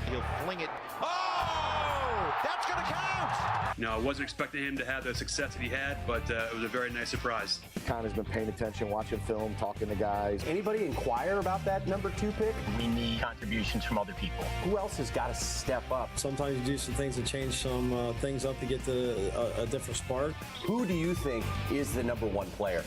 He'll fling it. Oh! That's going to count! You know, I wasn't expecting him to have the success that he had, but it was a very nice surprise. Connor's been paying attention, watching film, talking to guys. Anybody inquire about that number 2 pick? We need contributions from other people. Who else has got to step up? Sometimes you do some things to change some things up to get to a different spark. Who do you think is the number 1 player?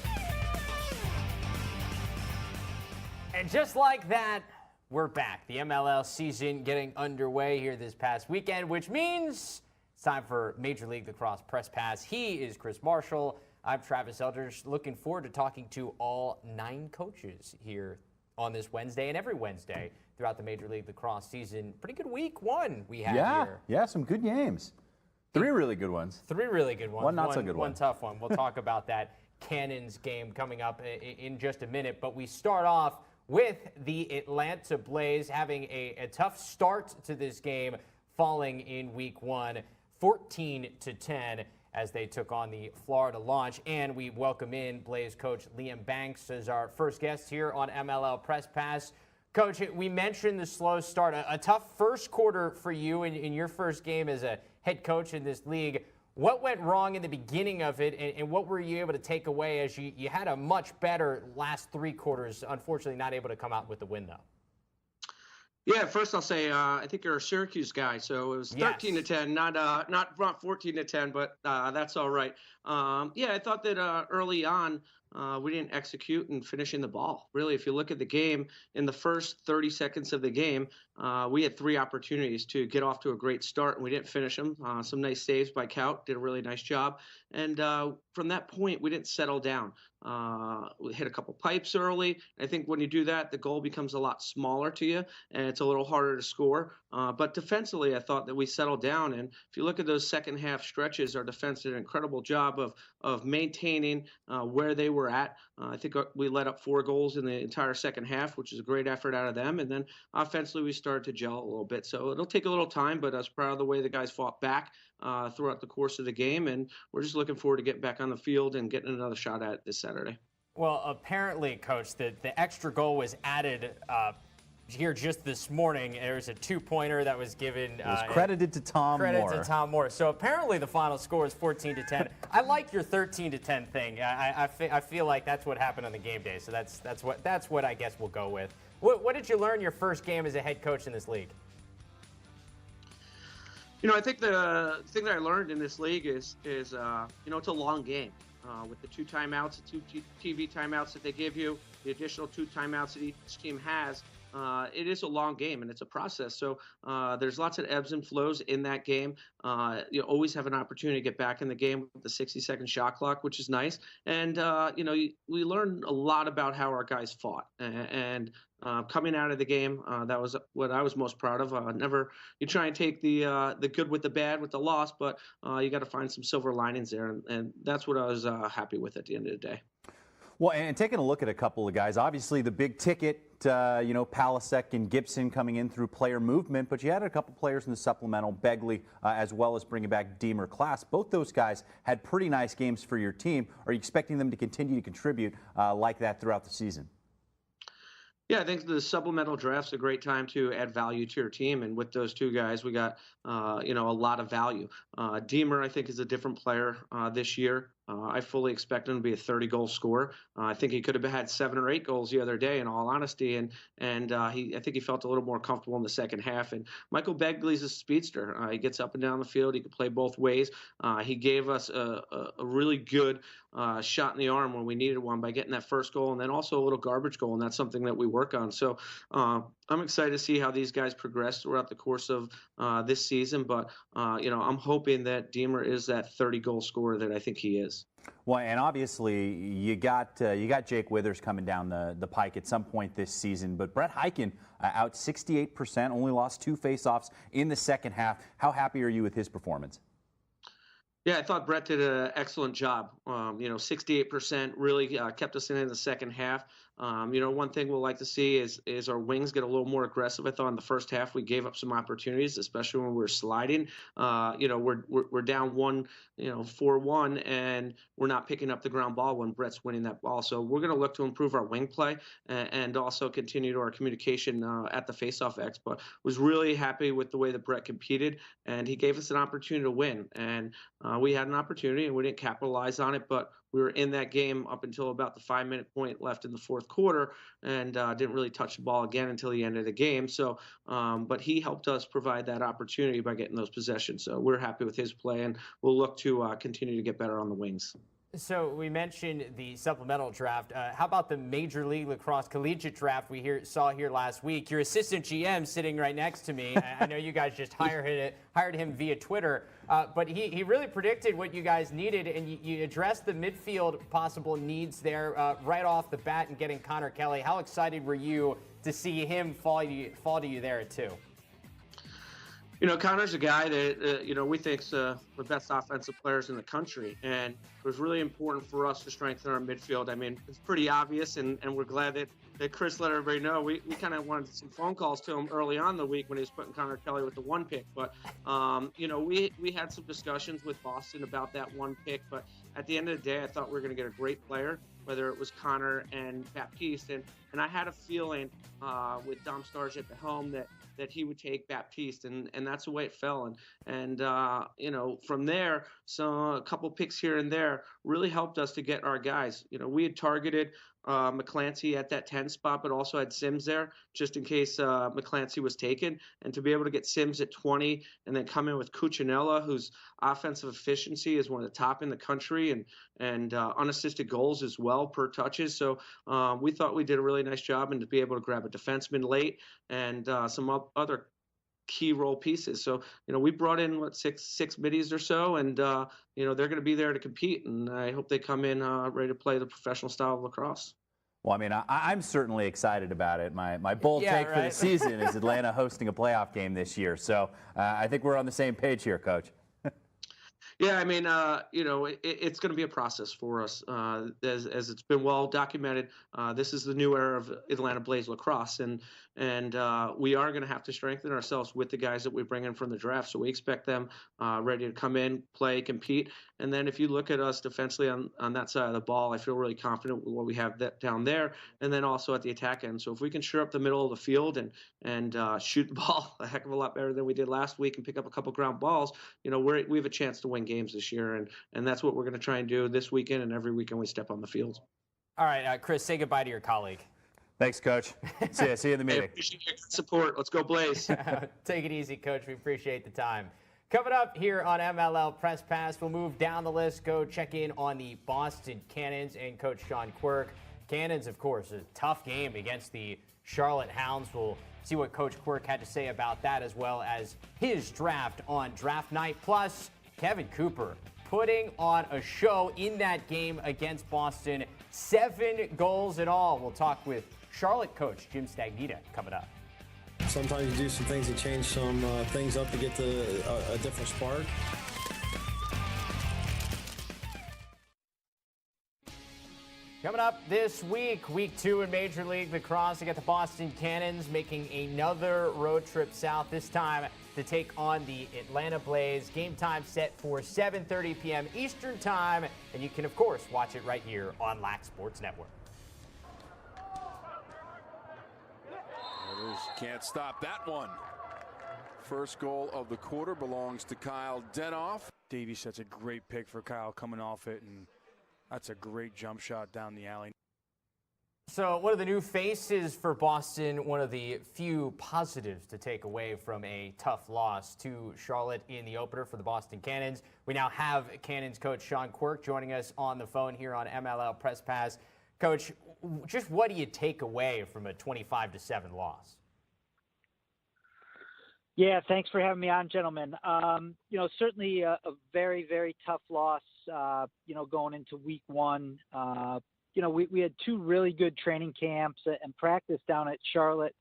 And just like that, we're back. The MLL season getting underway here this past weekend, which means it's time for Major League Lacrosse Press Pass. He is Chris Marshall. I'm Travis Eldridge. Looking forward to talking to all 9 coaches here on this Wednesday and every Wednesday throughout the Major League Lacrosse season. Pretty good week 1 we had here. Yeah, some good games. 3 really good ones. 3 really good ones. One not so good one. One tough one. We'll talk about that Cannons game coming up in just a minute. But we start off with the Atlanta Blaze having a tough start to this game, falling in week 1, 14-10, as they took on the Florida Launch. And we welcome in Blaze coach Liam Banks as our first guest here on MLL Press Pass. Coach, we mentioned the slow start, a tough first quarter for you in your first game as a head coach in this league. What went wrong in the beginning of it, and what were you able to take away as you had a much better last 3 quarters, unfortunately not able to come out with the win, though? Yeah, first I'll say I think you're a Syracuse guy, so it was 13-10, not 14-10, but that's all right. Yeah, I thought that early on we didn't execute and finish in the ball. Really, if you look at the game, in the first 30 seconds of the game, we had 3 opportunities to get off to a great start, and we didn't finish them. Some nice saves by Kaut, did a really nice job. And from that point, we didn't settle down. We hit a couple pipes early. I think when you do that, the goal becomes a lot smaller to you, and it's a little harder to score. But defensively, I thought that we settled down. And if you look at those second half stretches, our defense did an incredible job of maintaining where they were at. I think we let up 4 goals in the entire second half, which is a great effort out of them. And then offensively, we started to gel a little bit. So it'll take a little time, but I was proud of the way the guys fought back throughout the course of the game. And we're just looking forward to getting back on the field and getting another shot at it this Saturday. Well, apparently, Coach, the extra goal was added here just this morning. There was a 2-pointer that was given. It was credited to Tom Moore. So apparently the final score is 14-10. I like your 13-10 thing. I feel like that's what happened on the game day. So that's what I guess we'll go with. What did you learn your first game as a head coach in this league? You know, I think the thing that I learned in this league is it's a long game. With the 2 timeouts, the 2 TV timeouts that they give you, the additional 2 timeouts that each team has, it is a long game and it's a process. So there's lots of ebbs and flows in that game. You always have an opportunity to get back in the game with the 60-second shot clock, which is nice. And, we learned a lot about how our guys fought. And coming out of the game, that was what I was most proud of. You try and take the good with the bad with the loss, but you got to find some silver linings there. And that's what I was happy with at the end of the day. Well, and taking a look at a couple of guys, obviously the big ticket, Palasek and Gibson coming in through player movement, but you had a couple players in the supplemental, Begley, as well as bringing back Deemer Class. Both those guys had pretty nice games for your team. Are you expecting them to continue to contribute like that throughout the season? Yeah, I think the supplemental draft's a great time to add value to your team, and with those 2 guys, we got a lot of value. Deemer, I think, is a different player this year. I fully expect him to be a 30-goal scorer. I think he could have had 7 or 8 goals the other day, in all honesty, and I think he felt a little more comfortable in the second half. And Michael Begley's a speedster. He gets up and down the field. He can play both ways. He gave us a really good shot in the arm when we needed one by getting that first goal, and then also a little garbage goal, and that's something that we work on. So I'm excited to see how these guys progress throughout the course of this season, but I'm hoping that Deemer is that 30-goal scorer that I think he is. Well, and obviously you got Jake Withers coming down the pike at some point this season, but Brett Hyken out 68%, only lost 2 faceoffs in the second half. How happy are you with his performance? Yeah, I thought Brett did an excellent job. 68% really kept us in the second half. One thing we'll like to see is our wings get a little more aggressive. I thought in the first half we gave up some opportunities, especially when we were sliding. We're down 4-1, and we're not picking up the ground ball when Brett's winning that ball. So we're going to look to improve our wing play and also continue to our communication at the faceoff X. But was really happy with the way that Brett competed, and he gave us an opportunity to win. And we had an opportunity, and we didn't capitalize on it, but we were in that game up until about the 5-minute point left in the fourth quarter, and didn't really touch the ball again until the end of the game. So, but he helped us provide that opportunity by getting those possessions. So we're happy with his play, and we'll look to continue to get better on the wings. So we mentioned the supplemental draft. How about the Major League Lacrosse collegiate draft we saw here last week? Your assistant GM sitting right next to me. I know you guys just hired him via Twitter, but he really predicted what you guys needed, and you addressed the midfield possible needs there right off the bat in getting Connor Kelly. How excited were you to see him fall to you there too? Connor's a guy that, we think is the best offensive players in the country. And it was really important for us to strengthen our midfield. I mean, it's pretty obvious, and we're glad that Chris let everybody know. We kind of wanted some phone calls to him early on in the week when he was putting Connor Kelly with the 1 pick. But, we had some discussions with Boston about that 1 pick. But at the end of the day, I thought we were going to get a great player, whether it was Connor and Baptiste. And I had a feeling with Dom Starge at the helm that he would take Baptiste, and that's the way it fell. And from there, so a couple picks here and there really helped us to get our guys. We had targeted McClancy at that 10 spot, but also had Sims there just in case McClancy was taken. And to be able to get Sims at 20 and then come in with Cuccinella, whose offensive efficiency is one of the top in the country, and unassisted goals as well per touches. So we thought we did a really nice job, and to be able to grab a defenseman late and some other key role pieces. So, we brought in six middies or so, and they're going to be there to compete, and I hope they come in ready to play the professional style of lacrosse. Well, I mean, I'm certainly excited about it. My bold take for the season is Atlanta hosting a playoff game this year. So I think we're on the same page here, Coach. Yeah, I mean, it's going to be a process for us. As it's been well documented, this is the new era of Atlanta Blaze lacrosse, and we are going to have to strengthen ourselves with the guys that we bring in from the draft. So we expect them ready to come in, play, compete. And then if you look at us defensively on that side of the ball, I feel really confident with what we have down there, and then also at the attack end. So if we can shore up the middle of the field and shoot the ball a heck of a lot better than we did last week and pick up a couple ground balls, we have a chance to win games this year, and that's what we're going to try and do this weekend and every weekend we step on the field. All right, Chris, say goodbye to your colleague. Thanks, Coach. See you in the meeting. I appreciate your support. Let's go Blaze. Take it easy, Coach. We appreciate the time. Coming up here on MLL Press Pass, we'll move down the list, go check in on the Boston Cannons and Coach Sean Quirk. Cannons, of course, a tough game against the Charlotte Hounds. We'll see what Coach Quirk had to say about that, as well as his draft on draft night. Plus, Kevin Cooper putting on a show in that game against Boston. 7 goals in all. We'll talk with Charlotte coach Jim Stagnita coming up. Sometimes you do some things to change some things up to get a different spark. Coming up this week, week 2 in Major League Lacrosse, we got the Boston Cannons making another road trip south, this time to take on the Atlanta Blaze. Game time set for 7:30 p.m. Eastern Time, and you can, of course, watch it right here on LAC Sports Network. Can't stop that one. First goal of the quarter belongs to Kyle Denoff. Davey sets a great pick for Kyle coming off it, and that's a great jump shot down the alley. So one of the new faces for Boston, one of the few positives to take away from a tough loss to Charlotte in the opener for the Boston Cannons. We now have Cannons coach Sean Quirk joining us on the phone here on MLL Press Pass. Coach, just what do you take away from a 25-7 loss? Yeah, thanks for having me on, gentlemen. Certainly a very, very tough loss, going into week 1. We had 2 really good training camps, and practice down at Charlotte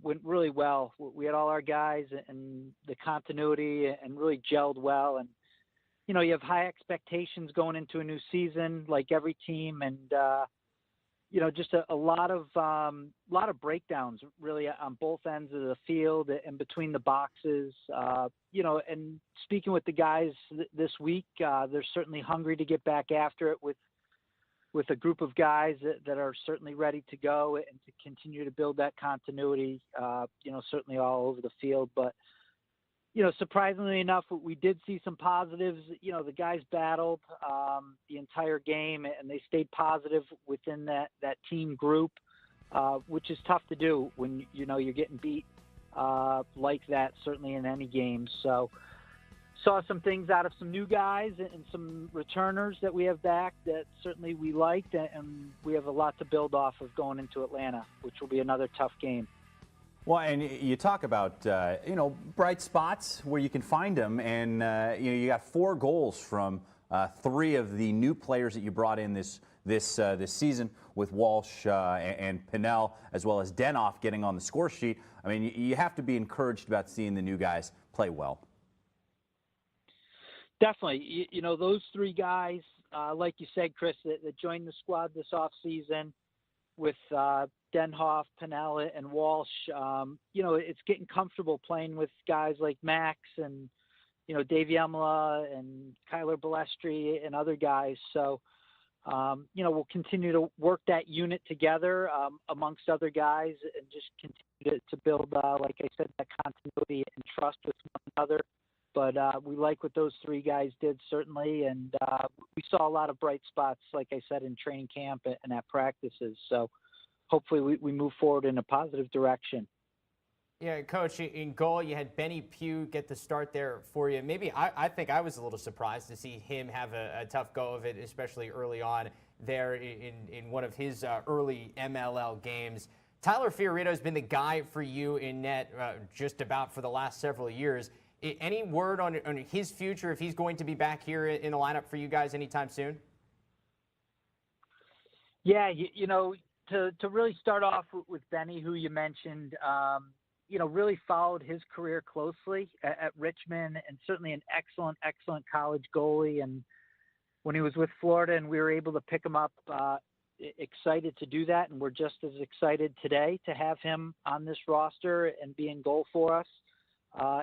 went really well. We had all our guys and the continuity and really gelled well. And, you have high expectations going into a new season like every team. And, just a lot of breakdowns really on both ends of the field and between the boxes. And speaking with the guys this week, they're certainly hungry to get back after it with a group of guys that are certainly ready to go and to continue to build that continuity, certainly all over the field. But, surprisingly enough, we did see some positives. The guys battled the entire game and they stayed positive within that team group, which is tough to do when, you're getting beat like that, certainly in any game. So saw some things out of some new guys and some returners that we have back that certainly we liked, and we have a lot to build off of going into Atlanta, which will be another tough game. Well, and you talk about, bright spots where you can find them, and, you got 4 goals from 3 of the new players that you brought in this season with Walsh and Pinnell, as well as Denoff getting on the score sheet. I mean, you have to be encouraged about seeing the new guys play well. Definitely. Those 3 guys, like you said, Chris, that joined the squad this offseason with Denhoff, Pinnell, and Walsh, it's getting comfortable playing with guys like Max and, Dave Yemla and Kyler Balestri and other guys. So, we'll continue to work that unit together amongst other guys and just continue to build, like I said, that continuity and trust with one another. But we like what those 3 guys did, certainly. And we saw a lot of bright spots, like I said, in training camp and at practices. So hopefully we move forward in a positive direction. Yeah, Coach, in goal, you had Benny Pugh get the start there for you. Maybe I think I was a little surprised to see him have a tough go of it, especially early on there in one of his early MLL games. Tyler Fiorito has been the guy for you in net just about for the last several years. Any word on his future, if he's going to be back here in the lineup for you guys anytime soon? Yeah, to really start off with Benny, who you mentioned, really followed his career closely at Richmond, and certainly an excellent college goalie. And when he was with Florida and we were able to pick him up, excited to do that. And we're just as excited today to have him on this roster and be in goal for us.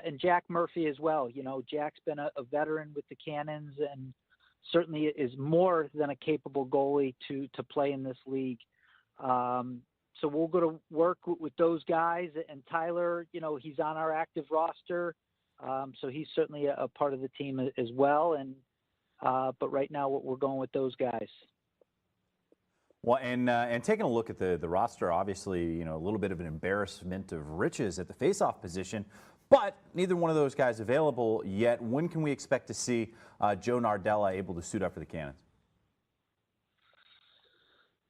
And Jack Murphy as well. Jack's been a veteran with the Cannons and certainly is more than a capable goalie to play in this league. So we'll go to work with those guys. And Tyler, he's on our active roster. So he's certainly a part of the team as well. And but right now we're going with those guys. Well, and taking a look at the roster, obviously, a little bit of an embarrassment of riches at the faceoff position, but neither one of those guys available yet. When can we expect to see Joe Nardella able to suit up for the Cannons?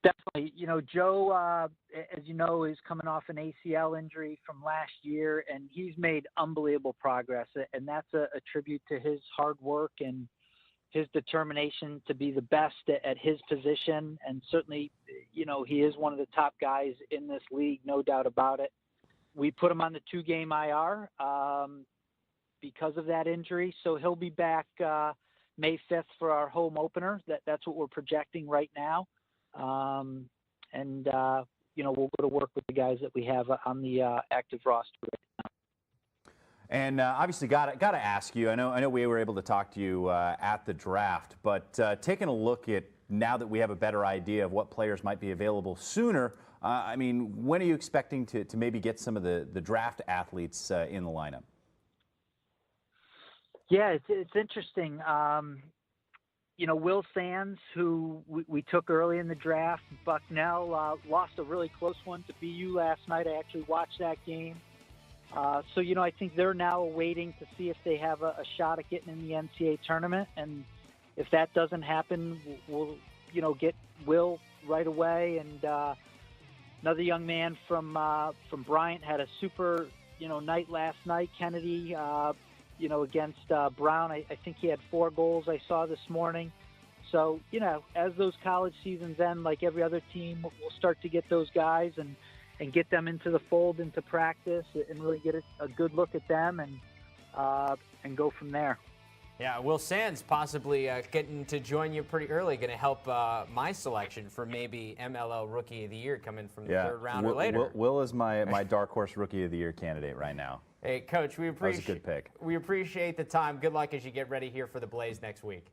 Definitely. Joe, as you know, is coming off an ACL injury from last year, and he's made unbelievable progress. And that's a tribute to his hard work and his determination to be the best at his position. And certainly, he is one of the top guys in this league, no doubt about it. We put him on the 2-game IR because of that injury. So he'll be back May 5th for our home opener. That's what we're projecting right now. We'll go to work with the guys that we have on the active roster right now. And obviously, got to ask you. I know we were able to talk to you at the draft, but taking a look at now that we have a better idea of what players might be available sooner. When are you expecting to maybe get some of the draft athletes in the lineup? Yeah, it's interesting. Will Sands, who we took early in the draft, Bucknell, lost a really close one to BU last night. I actually watched that game. I think they're now waiting to see if they have a shot at getting in the NCAA tournament. And if that doesn't happen, we'll, get Will right away. And another young man from Bryant had a super, night last night, Kennedy, against Brown. I think he had 4 goals I saw this morning. So, as those college seasons end, like every other team, we'll start to get those guys and get them into the fold, into practice, and really get a good look at them and go from there. Yeah, Will Sands possibly getting to join you pretty early, going to help my selection for maybe MLL Rookie of the Year coming from the third round or later. Will is my dark horse Rookie of the Year candidate right now. Hey, Coach, we appreciate that was a good pick. We appreciate the time. Good luck as you get ready here for the Blaze next week.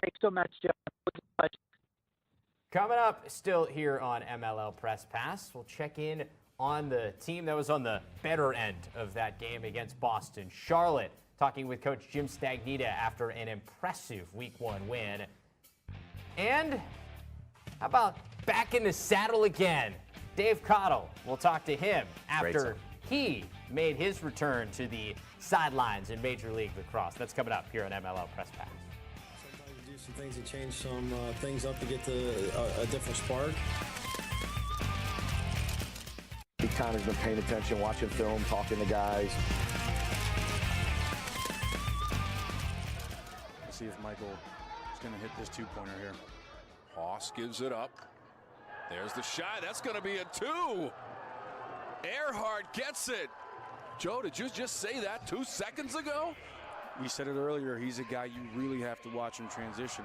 Thanks so much, John. Coming up, still here on MLL Press Pass, we'll check in on the team that was on the better end of that game against Boston. Charlotte, talking with Coach Jim Stagnita after an impressive Week 1 win. And how about back in the saddle again? Dave Cottle, we'll talk to him after he made his return to the sidelines in Major League Lacrosse. That's coming up here on MLL Press Pass. Sometimes you do some things to change some things up to get a different spark. Big time has been paying attention, watching film, talking to guys. Let's see if Michael is going to hit this two-pointer here. Haas gives it up. There's the shot. That's going to be a 2. Earhart gets it. Joe, did you just say that 2 seconds ago? We said it earlier. He's a guy you really have to watch in transition.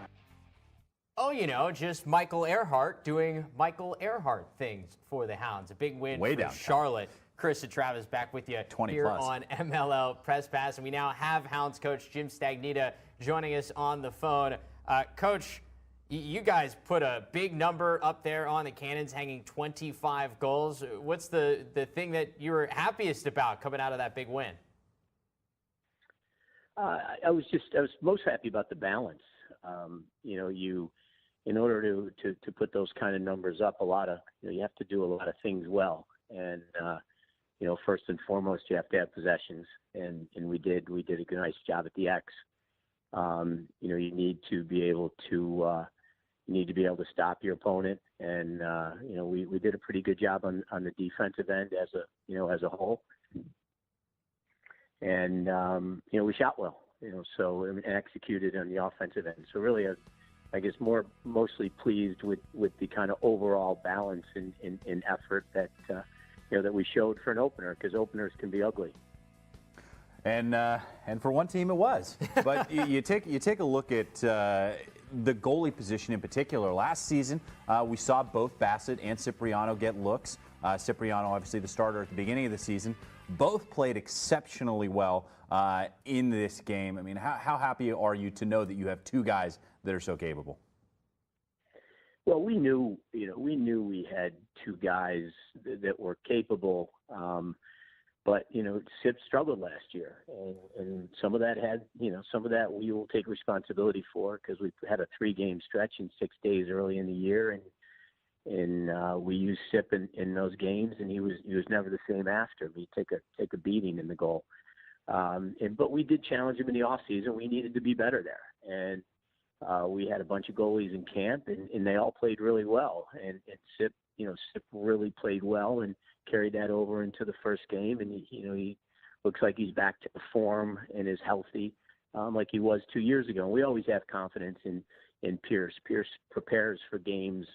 Oh, you know, just Michael Earhart doing Michael Earhart things for the Hounds. A big win for Charlotte. Chris and Travis back with you here on MLL Press Pass. And we now have Hounds coach Jim Stagnita joining us on the phone. Coach, you guys put a big number up there on the Cannons, hanging 25 goals. What's the thing that you were happiest about coming out of that big win? I was most happy about the balance. In order to put those kind of numbers up, you have to do a lot of things well. And first and foremost, you have to have possessions, and we did a nice job at the X. You need to be able to stop your opponent, and we did a pretty good job on the defensive end as a whole. And we shot well, and executed on the offensive end. So really, I guess mostly pleased with the kind of overall balance in effort that that we showed for an opener, because openers can be ugly. And for one team it was. But you take a look at the goalie position in particular. Last season we saw both Bassett and Cipriano get looks. Cipriano obviously the starter at the beginning of the season. Both played exceptionally well in this game. I mean, how happy are you to know that you have two guys that are so capable? Well, we knew we had two guys that were capable, but Sip struggled last year, and some of that we will take responsibility for, because we had a 3-game stretch in 6 days early in the year, and we used Sip in those games, and he was never the same after. We take a beating in the goal, but we did challenge him in the off season. We needed to be better there, and we had a bunch of goalies in camp, and they all played really well. And Sip really played well and carried that over into the first game. And he looks like he's back to form and is healthy, like he was 2 years ago. And we always have confidence in Pierce. Pierce prepares for games,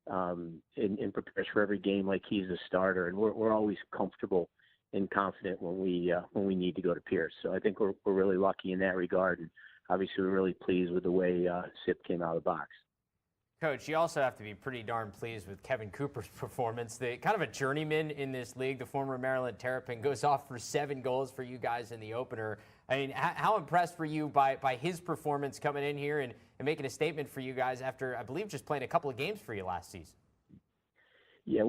and prepares for every game like he's a starter. And we're always comfortable and confident when we need to go to Pierce. So I think we're really lucky in that regard. And obviously, we're really pleased with the way Sip came out of the box. Coach, you also have to be pretty darn pleased with Kevin Cooper's performance. Kind of a journeyman in this league, the former Maryland Terrapin, goes off for 7 goals for you guys in the opener. I mean, how impressed were you by his performance coming in here and making a statement for you guys after, I believe, just playing a couple of games for you last season? Yeah,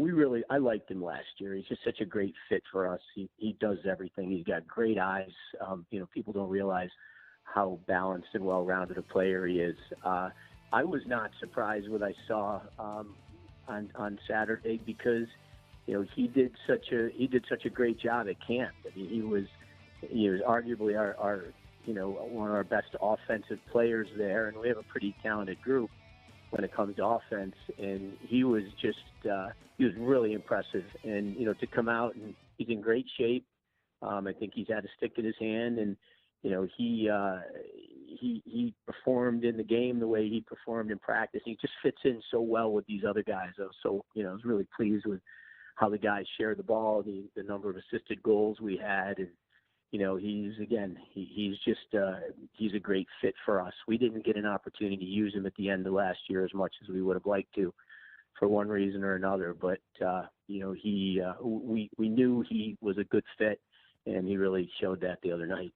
I liked him last year. He's just such a great fit for us. He does everything. He's got great eyes. People don't realize how balanced and well-rounded a player he is. I was not surprised what I saw on Saturday, because he did such a great job at camp. I mean, he was arguably our one of our best offensive players there, and we have a pretty talented group when it comes to offense. And he was really impressive. And to come out, and he's in great shape. I think he's had a stick in his hand, and he performed in the game the way he performed in practice. He just fits in so well with these other guys. I was really pleased with how the guys shared the ball, the number of assisted goals we had, and he's just he's a great fit for us. We didn't get an opportunity to use him at the end of last year as much as we would have liked to, for one reason or another. But we knew he was a good fit, and he really showed that the other night.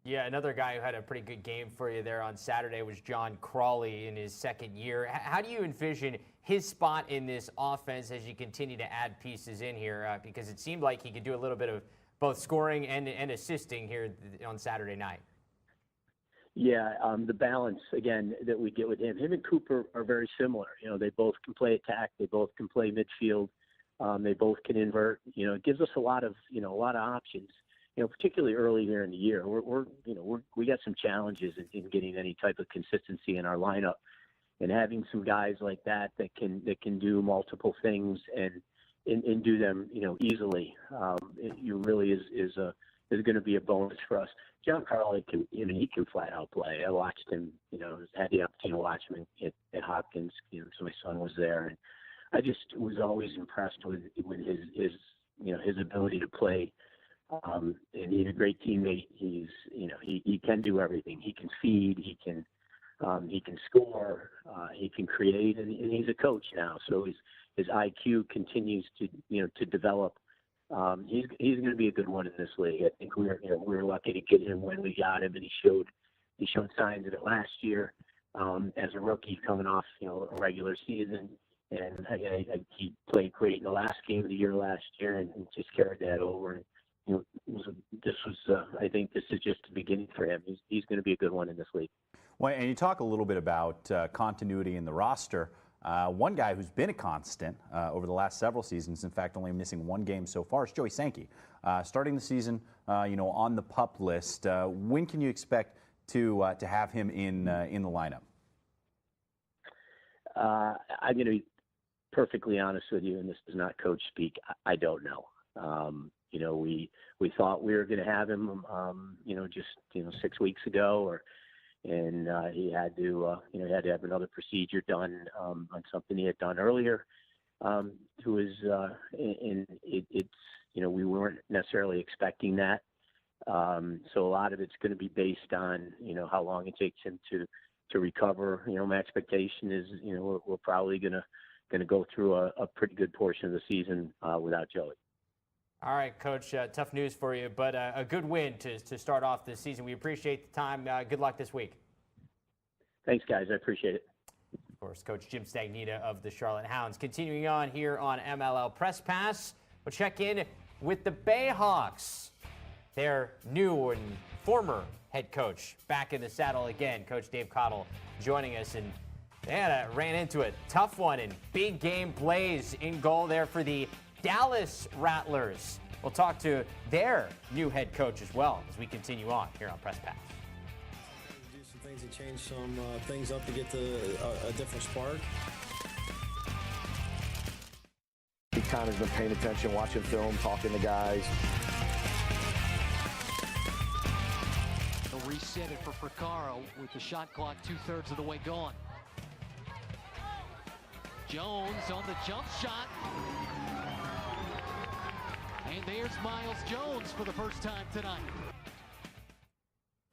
Yeah, another guy who had a pretty good game for you there on Saturday was John Crawley in his second year. How do you envision his spot in this offense as you continue to add pieces in here? Because it seemed like he could do a little bit of both scoring and assisting here on Saturday night. Yeah, the balance, again, that we get with him and Cooper are very similar. They both can play attack. They both can play midfield. They both can invert. It gives us a lot of options. Particularly early here in the year, we got some challenges in getting any type of consistency in our lineup, and having some guys like that can do multiple things and do them easily. It really is going to be a bonus for us. John Carley he can flat out play. I watched him, had the opportunity to watch him at Hopkins. So my son was there, and I just was always impressed with his ability to play. And he's a great teammate. He can do everything. He can feed. He can score. He can create, and he's a coach now. So his IQ continues to develop. He's going to be a good one in this league. I think we were lucky to get him when we got him, and he showed signs of it last year as a rookie coming off a regular season. And he played great in the last game of the year last year, and just carried that over. And, I think this is just the beginning for him. He's going to be a good one in this league. Well, and you talk a little bit about continuity in the roster. One guy who's been a constant over the last several seasons, in fact, only missing one game so far, is Joey Sankey. Starting the season, on the PUP list. When can you expect to have him in the lineup? I'm going to be perfectly honest with you, and this is not coach speak. I don't know. We thought we were going to have him, just 6 weeks ago, and he had to have another procedure done on something he had done earlier. We weren't necessarily expecting that. So a lot of it's going to be based on how long it takes him to recover. My expectation is we're probably going to go through a pretty good portion of the season without Joey. All right, Coach, tough news for you, but a good win to start off this season. We appreciate the time. Good luck this week. Thanks, guys. I appreciate it. Of course, Coach Jim Stagnita of the Charlotte Hounds. Continuing on here on MLL Press Pass, we'll check in with the Bayhawks. Their new and former head coach back in the saddle again, Coach Dave Cottle joining us, and they ran into a tough one in big game Blaze in goal there for the Dallas Rattlers. We'll talk to their new head coach as well as we continue on here on Press Pass. Do some things and change some things up to get a different spark. Connor's been paying attention, watching film, talking to guys. They'll reset it for Fracaro with the shot clock 2/3 of the way gone. Jones on the jump shot. And there's Miles Jones for the first time tonight.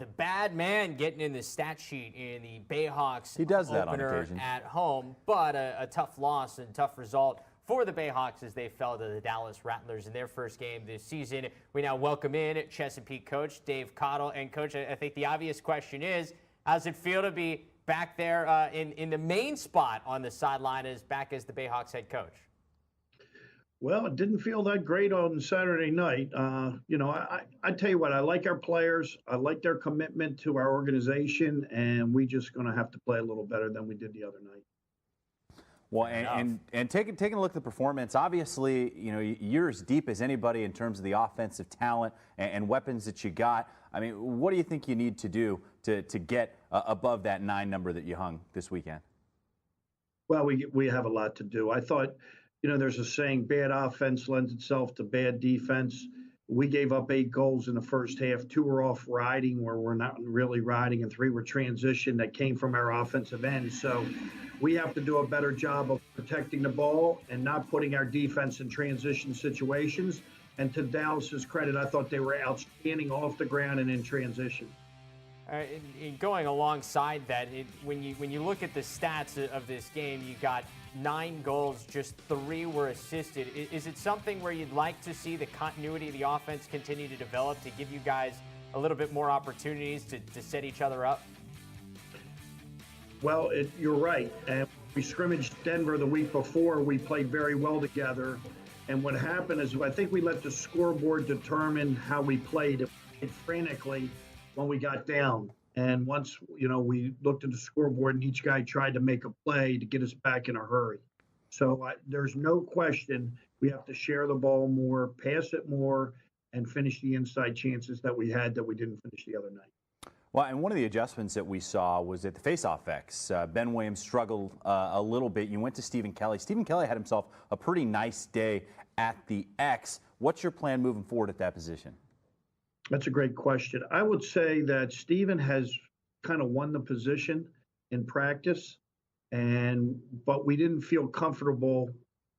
The bad man getting in the stat sheet in the Bayhawks he does that opener on occasion. At home, but a tough loss and tough result for the Bayhawks as they fell to the Dallas Rattlers in their first game this season. We now welcome in Chesapeake coach Dave Cottle. And Coach, I think the obvious question is, how's it feel to be back there in the main spot on the sideline as the Bayhawks head coach? Well, it didn't feel that great on Saturday night. I tell you what, I like our players. I like their commitment to our organization, and we just going to have to play a little better than we did the other night. Well, and taking a look at the performance, obviously, you're as deep as anybody in terms of the offensive talent and weapons that you got. I mean, what do you think you need to do to get above that 9 number that you hung this weekend? Well, we have a lot to do. I thought, there's a saying, bad offense lends itself to bad defense. We gave up 8 goals in the first half. 2 were off riding where we're not really riding, and 3 were transition that came from our offensive end. So we have to do a better job of protecting the ball and not putting our defense in transition situations. And to Dallas's credit, I thought they were outstanding off the ground and in transition. Going alongside that, when you look at the stats of this game, you got 9 goals, just 3 were assisted. Is it something where you'd like to see the continuity of the offense continue to develop to give you guys a little bit more opportunities to set each other up? Well, you're right. And we scrimmaged Denver the week before. We played very well together. And what happened is I think we let the scoreboard determine how we played. It played frantically when we got down. And once, we looked at the scoreboard and each guy tried to make a play to get us back in a hurry. So there's no question we have to share the ball more, pass it more, and finish the inside chances that we had that we didn't finish the other night. Well, and one of the adjustments that we saw was at the faceoff X. Ben Williams struggled a little bit. You went to Stephen Kelly. Stephen Kelly had himself a pretty nice day at the X. What's your plan moving forward at that position? That's a great question. I would say that Stephen has kind of won the position in practice, but we didn't feel comfortable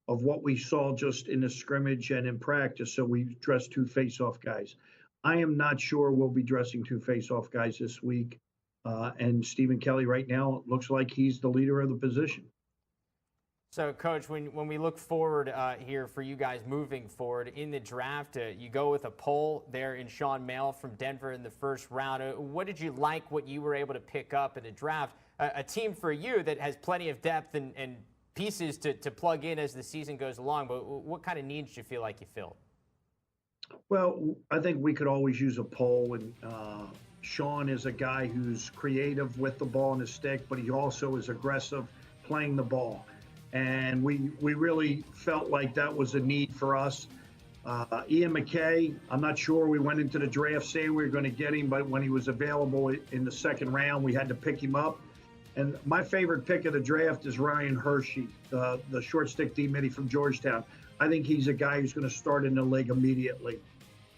of what we saw just in the scrimmage and in practice, so we dressed 2 face-off guys. I am not sure we'll be dressing 2 face-off guys this week, and Stephen Kelly right now looks like he's the leader of the position. So, Coach, when we look forward here for you guys moving forward in the draft, you go with a poll there in Sean Mail from Denver in the first round. What did you like what you were able to pick up in the draft? A team for you that has plenty of depth and pieces to plug in as the season goes along, but what kind of needs do you feel like you filled? Well, I think we could always use a poll, and Sean is a guy who's creative with the ball and his stick, but he also is aggressive playing the ball. And we really felt like that was a need for us. Ian McKay, I'm not sure we went into the draft saying we were going to get him, but when he was available in the second round, we had to pick him up. And my favorite pick of the draft is Ryan Hershey, the short stick D midi from Georgetown. I think he's a guy who's going to start in the league immediately.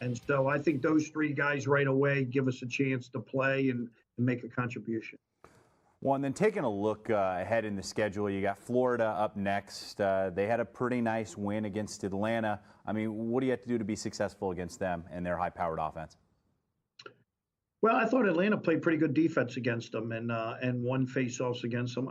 And so I think those 3 guys right away give us a chance to play and make a contribution. Well, and then taking a look ahead in the schedule, you got Florida up next. They had a pretty nice win against Atlanta. I mean, what do you have to do to be successful against them and their high-powered offense? Well, I thought Atlanta played pretty good defense against them and won face-offs against them.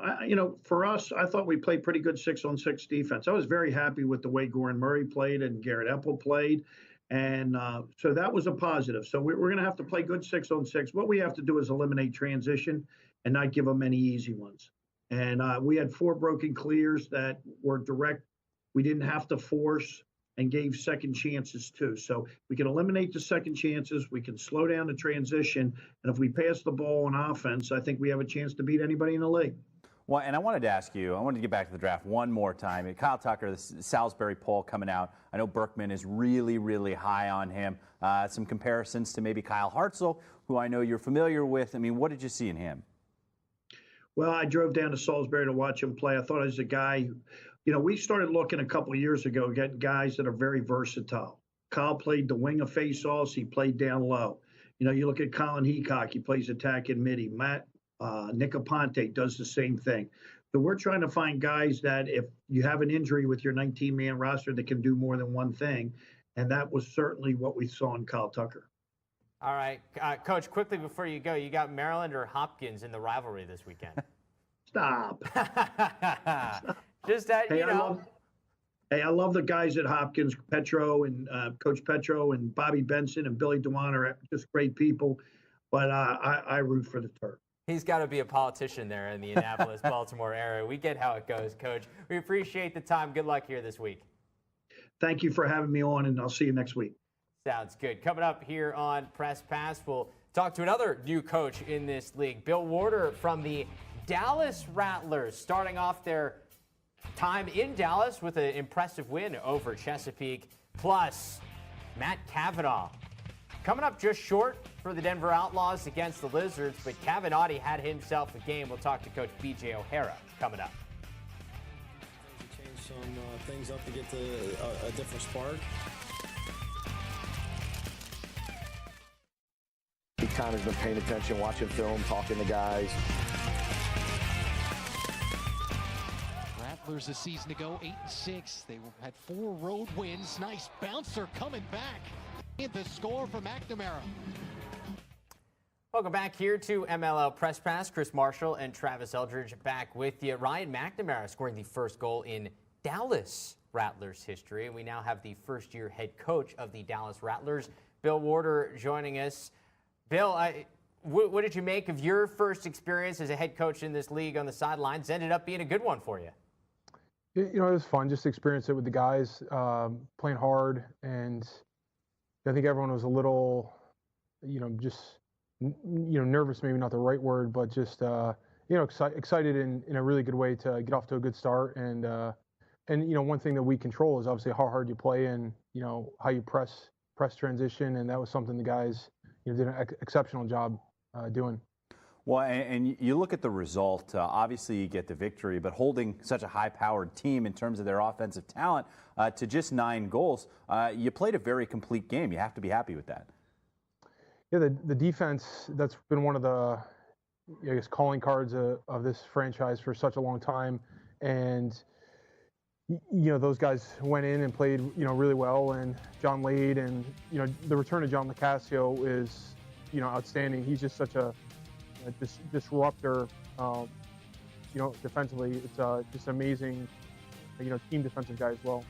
For us, I thought we played pretty good 6-on-6 defense. I was very happy with the way Goran Murray played and Garrett Epple played. And so that was a positive. So we're going to have to play good 6-on-6. What we have to do is eliminate transition and not give them any easy ones. And we had 4 broken clears that were direct. We didn't have to force and gave second chances too. So we can eliminate the second chances. We can slow down the transition. And if we pass the ball on offense, I think we have a chance to beat anybody in the league. Well, and I wanted to get back to the draft one more time. Kyle Tucker, the Salisbury poll coming out. I know Berkman is really, really high on him. Some comparisons to maybe Kyle Hartzell, who I know you're familiar with. I mean, what did you see in him? Well, I drove down to Salisbury to watch him play. I thought he was a guy, we started looking a couple of years ago, getting guys that are very versatile. Kyle played the wing of face-offs. He played down low. You look at Colin Heacock, he plays attack and midi. Matt Nicoponte does the same thing. So we're trying to find guys that if you have an injury with your 19-man roster that can do more than one thing, and that was certainly what we saw in Kyle Tucker. All right, Coach, quickly before you go, you got Maryland or Hopkins in the rivalry this weekend? Stop. Just that, I love the guys at Hopkins, Petro and Coach Petro and Bobby Benson and Billy Dewan are just great people, but I root for the Terps. He's got to be a politician there in the Annapolis, Baltimore area. We get how it goes, Coach. We appreciate the time. Good luck here this week. Thank you for having me on, and I'll see you next week. Sounds good. Coming up here on Press Pass, we'll talk to another new coach in this league, Bill Warder from the Dallas Rattlers, starting off their time in Dallas with an impressive win over Chesapeake, plus Matt Cavanaugh. Coming up just short for the Denver Outlaws against the Lizards, but Cavanagh had himself a game. We'll talk to Coach B.J. O'Hara coming up. Change some things up to get to a different spark. He kind of has been paying attention, watching film, talking to guys. Rattlers a season ago, 8-6. They had 4 road wins. Nice bouncer coming back. And the score for McNamara. Welcome back here to MLL Press Pass. Chris Marshall and Travis Eldridge back with you. Ryan McNamara scoring the first goal in Dallas Rattlers history. And we now have the first-year head coach of the Dallas Rattlers, Bill Warder, joining us. Bill, what did you make of your first experience as a head coach in this league on the sidelines? Ended up being a good one for you. You know, it was fun just to experience it with the guys, playing hard. And I think everyone was a little, just nervous, maybe not the right word, but just, excited in a really good way to get off to a good start. And one thing that we control is obviously how hard you play and, how you press transition. And that was something the guys, did an exceptional job doing. Well, and you look at the result, obviously you get the victory, but holding such a high-powered team in terms of their offensive talent to just 9 goals, you played a very complete game. You have to be happy with that. Yeah, the defense, that's been one of the, calling cards of this franchise for such a long time. And, those guys went in and played, really well. And John Lade and, the return of John LaCasio is, outstanding. He's just such a disruptor, defensively. It's just amazing, team defensive guy as well.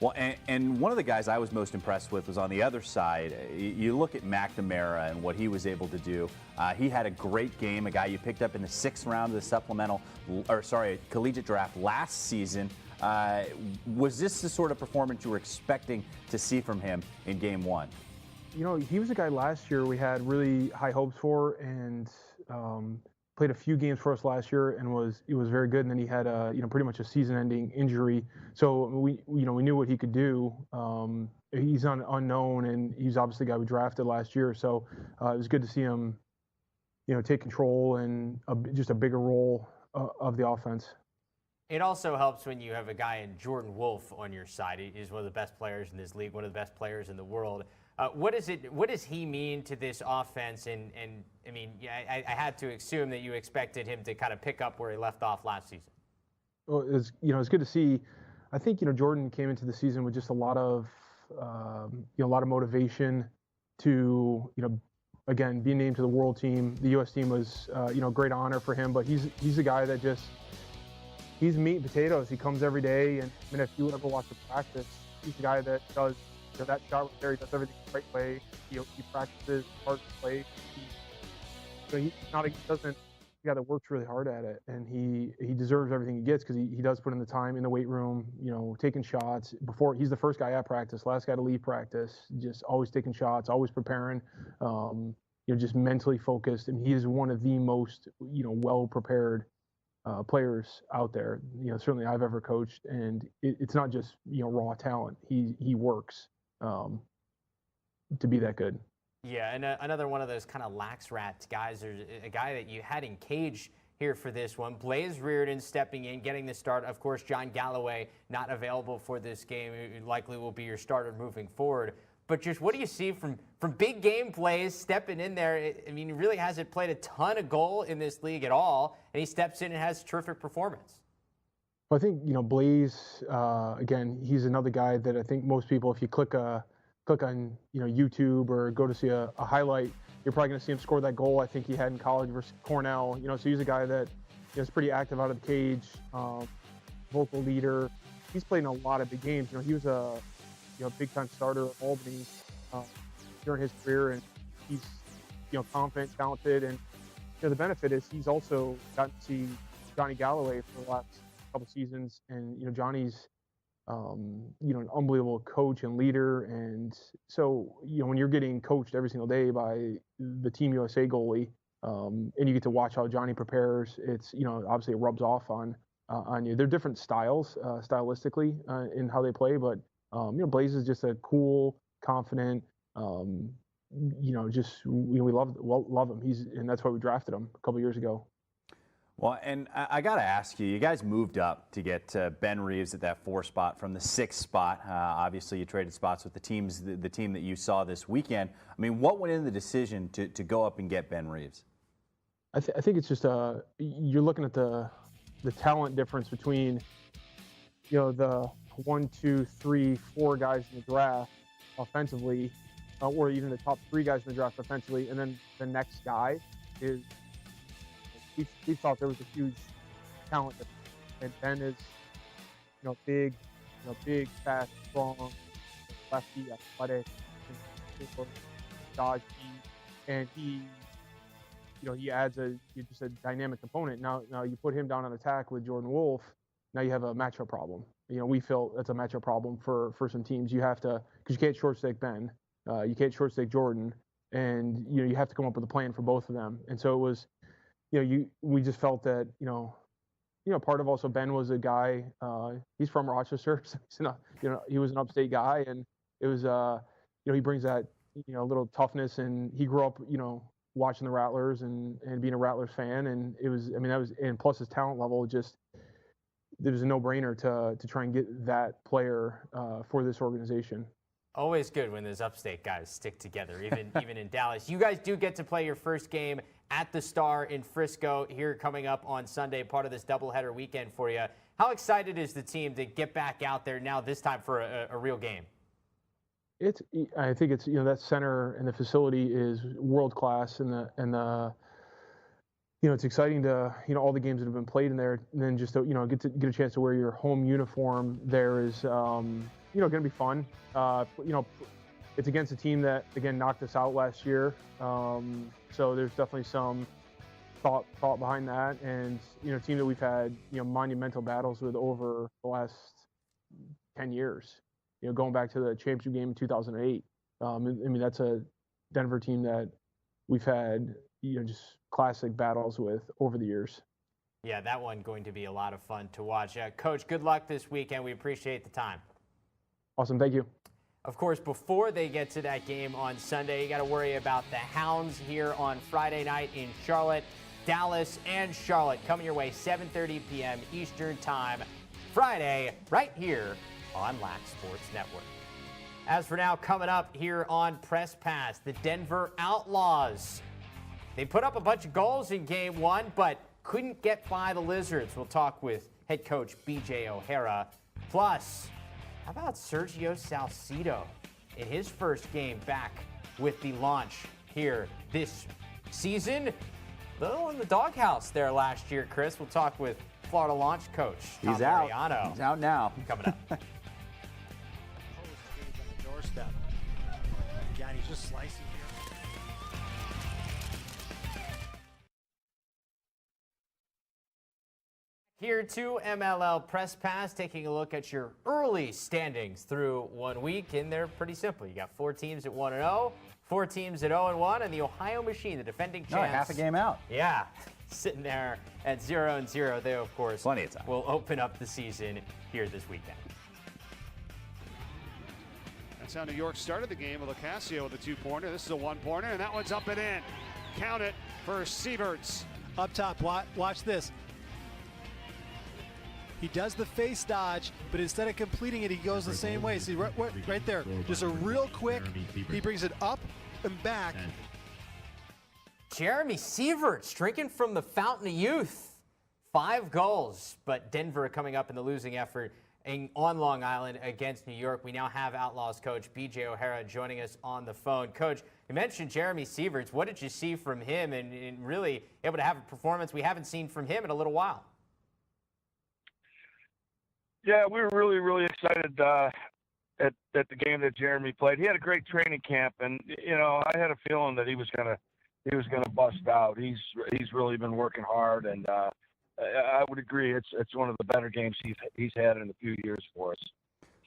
Well, and one of the guys I was most impressed with was on the other side. You look at McNamara and what he was able to do. He had a great game, a guy you picked up in the 6th round of the collegiate draft last season. Was this the sort of performance you were expecting to see from him in Game 1? He was a guy last year we had really high hopes for, and played a few games for us last year and was very good. And then he had pretty much a season-ending injury. So we knew what he could do. He's unknown, and he's obviously the guy we drafted last year. So it was good to see him, take control and just a bigger role of the offense. It also helps when you have a guy in Jordan Wolf on your side. He's one of the best players in this league, one of the best players in the world. What does he mean to this offense? And I mean, I had to assume that you expected him to kind of pick up where he left off last season. Well, it's good to see. I think Jordan came into the season with just a lot of motivation to again be named to the world team. The U.S. team was great honor for him, but he's a guy that he's meat and potatoes. He comes every day, and if you ever watch the practice, he's the guy that does. That shot right there, he does everything the right way. He practices hard to play. He's not a guy that works really hard at it, and he deserves everything he gets because he does put in the time in the weight room, taking shots. Before, he's the first guy at practice, last guy to leave practice, just always taking shots, always preparing, just mentally focused. And he is one of the most, well-prepared players out there, certainly I've ever coached. And it's not just, raw talent. He works to be that good. Yeah, and another one of those kind of lax rats guys. There's a guy that you had in cage here for this one. Blaze Reardon stepping in, getting the start. Of course, John Galloway not available for this game. It likely will be your starter moving forward. But just what do you see from big game Blaze stepping in there? I mean, he really hasn't played a ton of goal in this league at all, and he steps in and has terrific performance. Well, I think, Blaze, again, he's another guy that I think most people, if you click on, YouTube or go to see a highlight, you're probably going to see him score that goal I think he had in college versus Cornell. So he's a guy that is pretty active out of the cage, vocal leader. He's played in a lot of big games. He was a big-time starter at Albany during his career, and he's confident, talented, and the benefit is he's also gotten to see Johnny Galloway for the last couple seasons, and Johnny's an unbelievable coach and leader. And so when you're getting coached every single day by the Team USA goalie, and you get to watch how Johnny prepares, it's obviously it rubs off on you. They're different styles stylistically in how they play, but Blaze is just a cool, confident, we love him. And that's why we drafted him a couple years ago. Well, and I got to ask you guys moved up to get Ben Reeves at that 4 spot from the 6th spot. Obviously, you traded spots with the team that you saw this weekend. I mean, what went into the decision to go up and get Ben Reeves? I think it's just you're looking at the the talent difference between, the 1, 2, 3, 4 guys in the draft offensively, or even the top 3 guys in the draft offensively, and then the next guy is. We thought there was a huge talent difference, and Ben is, big, fast, strong, lefty, athletic, dodgy, and he adds just a dynamic component. Now you put him down on attack with Jordan Wolf. Now you have a matchup problem. We feel that's a matchup problem for some teams. You have to, because you can't short stick Ben, you can't short stick Jordan, and you have to come up with a plan for both of them. And so it was, we just felt that part of also Ben was a guy. He's from Rochester, so he was an upstate guy, and it was he brings that little toughness, and he grew up watching the Rattlers and being a Rattlers fan, and it was and plus his talent level, it was a no-brainer to try and get that player for this organization. Always good when those upstate guys stick together, even in Dallas. You guys do get to play your first game at the Star in Frisco here coming up on Sunday, part of this doubleheader weekend for you. How excited is the team to get back out there now, this time for a real game? I think it's that center and the facility is world class, and it's exciting to all the games that have been played in there, and then just to get a chance to wear your home uniform there is going to be fun. It's against a team that again knocked us out last year, so there's definitely some thought behind that, and a team that we've had monumental battles with over the last 10 years. Going back to the championship game in 2008. That's a Denver team that we've had just classic battles with over the years. Yeah, that one going to be a lot of fun to watch. Coach, good luck this weekend. We appreciate the time. Awesome, thank you. Of course, before they get to that game on Sunday, you got to worry about the Hounds here on Friday night in Charlotte. Dallas and Charlotte coming your way 7:30 p.m. Eastern Time, Friday, right here on LAC Sports Network. As for now, coming up here on Press Pass, the Denver Outlaws. They put up a bunch of goals in Game 1, but couldn't get by the Lizards. We'll talk with head coach B.J. O'Hara. Plus, how about Sergio Salcido in his first game back with the launch here this season? Little in the doghouse there last year, Chris. We'll talk with Florida launch coach Tom He's out. Mariano. He's out now. Coming up. Doorstep. Again, he's just slicing here. Here to MLL Press Pass, taking a look at your early standings through 1 week, and they're pretty simple. You got 4 teams at 1-0, 4 teams at 0-1, and the Ohio Machine, the defending champs. No, half a game out. Yeah, sitting there at 0-0. They, of course, plenty of time. Will open up the season here this weekend. That's how New York started the game with Ocasio with a 2-pointer. This is a 1-pointer, and that one's up and in. Count it for Sieverts. Up top, watch this. He does the face dodge, but instead of completing it, he goes the same way. See, right there. Just a real quick, he brings it up and back. Jeremy Sieverts drinking from the fountain of youth. 5 goals, but Denver coming up in the losing effort on Long Island against New York. We now have Outlaws coach B.J. O'Hara joining us on the phone. Coach, you mentioned Jeremy Sieverts. What did you see from him, and really able to have a performance we haven't seen from him in a little while? Yeah, we were really, really excited at the game that Jeremy played. He had a great training camp, and I had a feeling that he was gonna bust out. He's really been working hard, and I would agree. It's one of the better games he's had in a few years for us.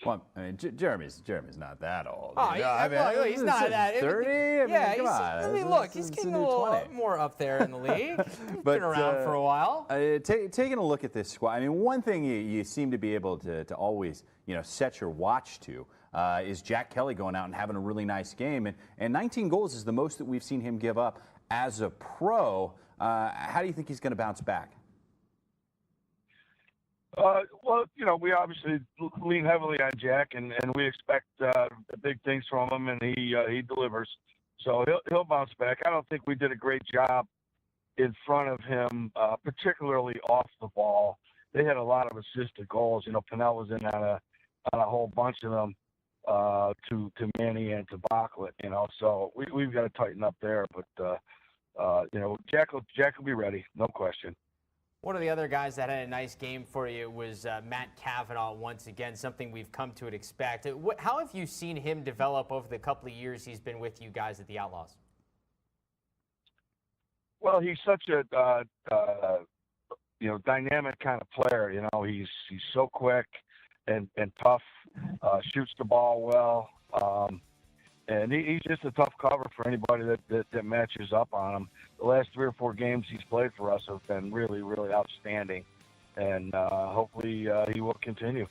Well, I mean, Jeremy's not that old. Oh, he's not that 30. Come on. He's getting a little more up there in the league. Been around for a while. Taking a look at this squad, I mean, one thing you seem to be able to always set your watch to is Jack Kelly going out and having a really nice game, and 19 goals is the most that we've seen him give up as a pro. How do you think he's going to bounce back? Well, we obviously lean heavily on Jack, and we expect big things from him, and he delivers. So he'll bounce back. I don't think we did a great job in front of him, particularly off the ball. They had a lot of assisted goals. You know, Pinnell was in on a whole bunch of them to Manny and to Bachlet. You know, so we've got to tighten up there. But you know, Jack will be ready, no question. One of the other guys that had a nice game for you was Matt Cavanaugh once again, something we've come to expect. How have you seen him develop over the couple of years he's been with you guys at the Outlaws? Well, he's such a you know, dynamic kind of player. You know, he's so quick and tough, shoots the ball well, and he's just a tough cover for anybody that matches up on him. The last 3 or 4 games he's played for us have been really, really outstanding, and hopefully he will continue.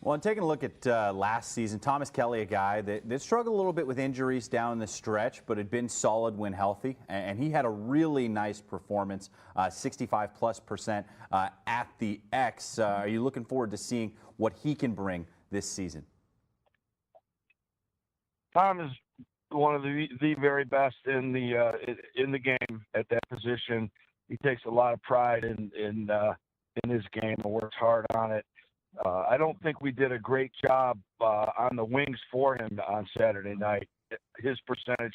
Well, and taking a look at last season, Thomas Kelly, a guy that struggled a little bit with injuries down the stretch, but had been solid when healthy, and he had a really nice performance, 65+% at the X. Are you looking forward to seeing what he can bring this season? Tom is one of the very best in the game at that position. He takes a lot of pride in his game and works hard on it. I don't think we did a great job on the wings for him on Saturday night. His percentage,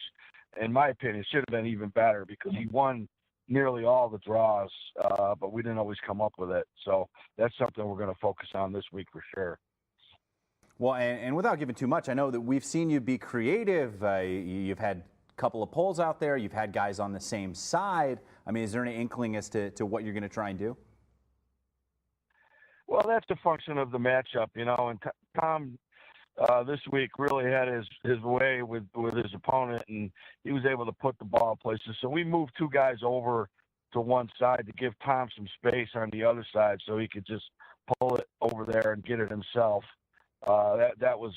in my opinion, should have been even better because he won nearly all the draws, but we didn't always come up with it. So that's something we're going to focus on this week for sure. Well, and without giving too much, I know that we've seen you be creative. You've had a couple of polls out there. You've had guys on the same side. I mean, is there any inkling as to what you're going to try and do? Well, that's a function of the matchup, you know. And Tom this week really had his way with his opponent, and he was able to put the ball in places. So we moved 2 guys over to one side to give Tom some space on the other side so he could just pull it over there and get it himself. That was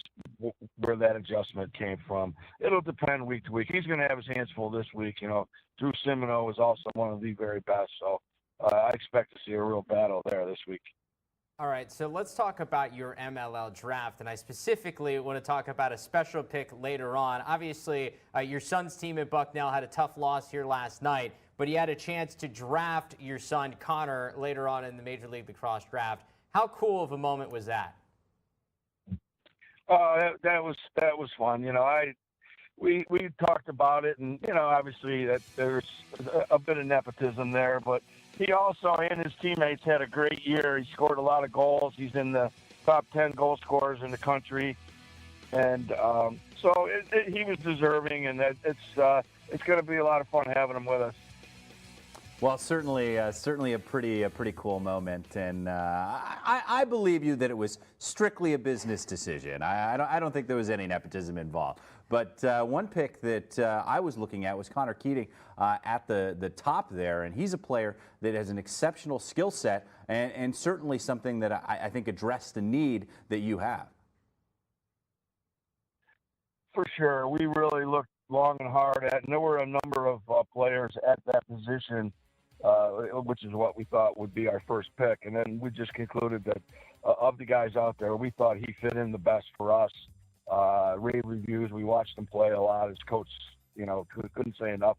where that adjustment came from. It'll depend week to week. He's going to have his hands full this week. You know, Drew Simino is also one of the very best, so I expect to see a real battle there this week. All right, so let's talk about your MLL draft, and I specifically want to talk about a special pick later on. Obviously, your son's team at Bucknell had a tough loss here last night, but he had a chance to draft your son Connor later on in the Major League Lacrosse draft. How cool of a moment was that? That was fun. You know, we talked about it, and you know, obviously that there's a bit of nepotism there, but he also and his teammates had a great year. He scored a lot of goals. He's in the top 10 goal scorers in the country, and so he was deserving, and it's going to be a lot of fun having him with us. Well, certainly a pretty cool moment, and I believe you that it was strictly a business decision. I don't think there was any nepotism involved. But one pick that I was looking at was Connor Keating at the top there, and he's a player that has an exceptional skill set, and certainly something that I think addressed the need that you have. For sure, we really looked long and hard at, and there were a number of players at that position, which is what we thought would be our first pick. And then we just concluded that of the guys out there, we thought he fit in the best for us. Rave reviews, we watched him play a lot. His coach, you know, couldn't say enough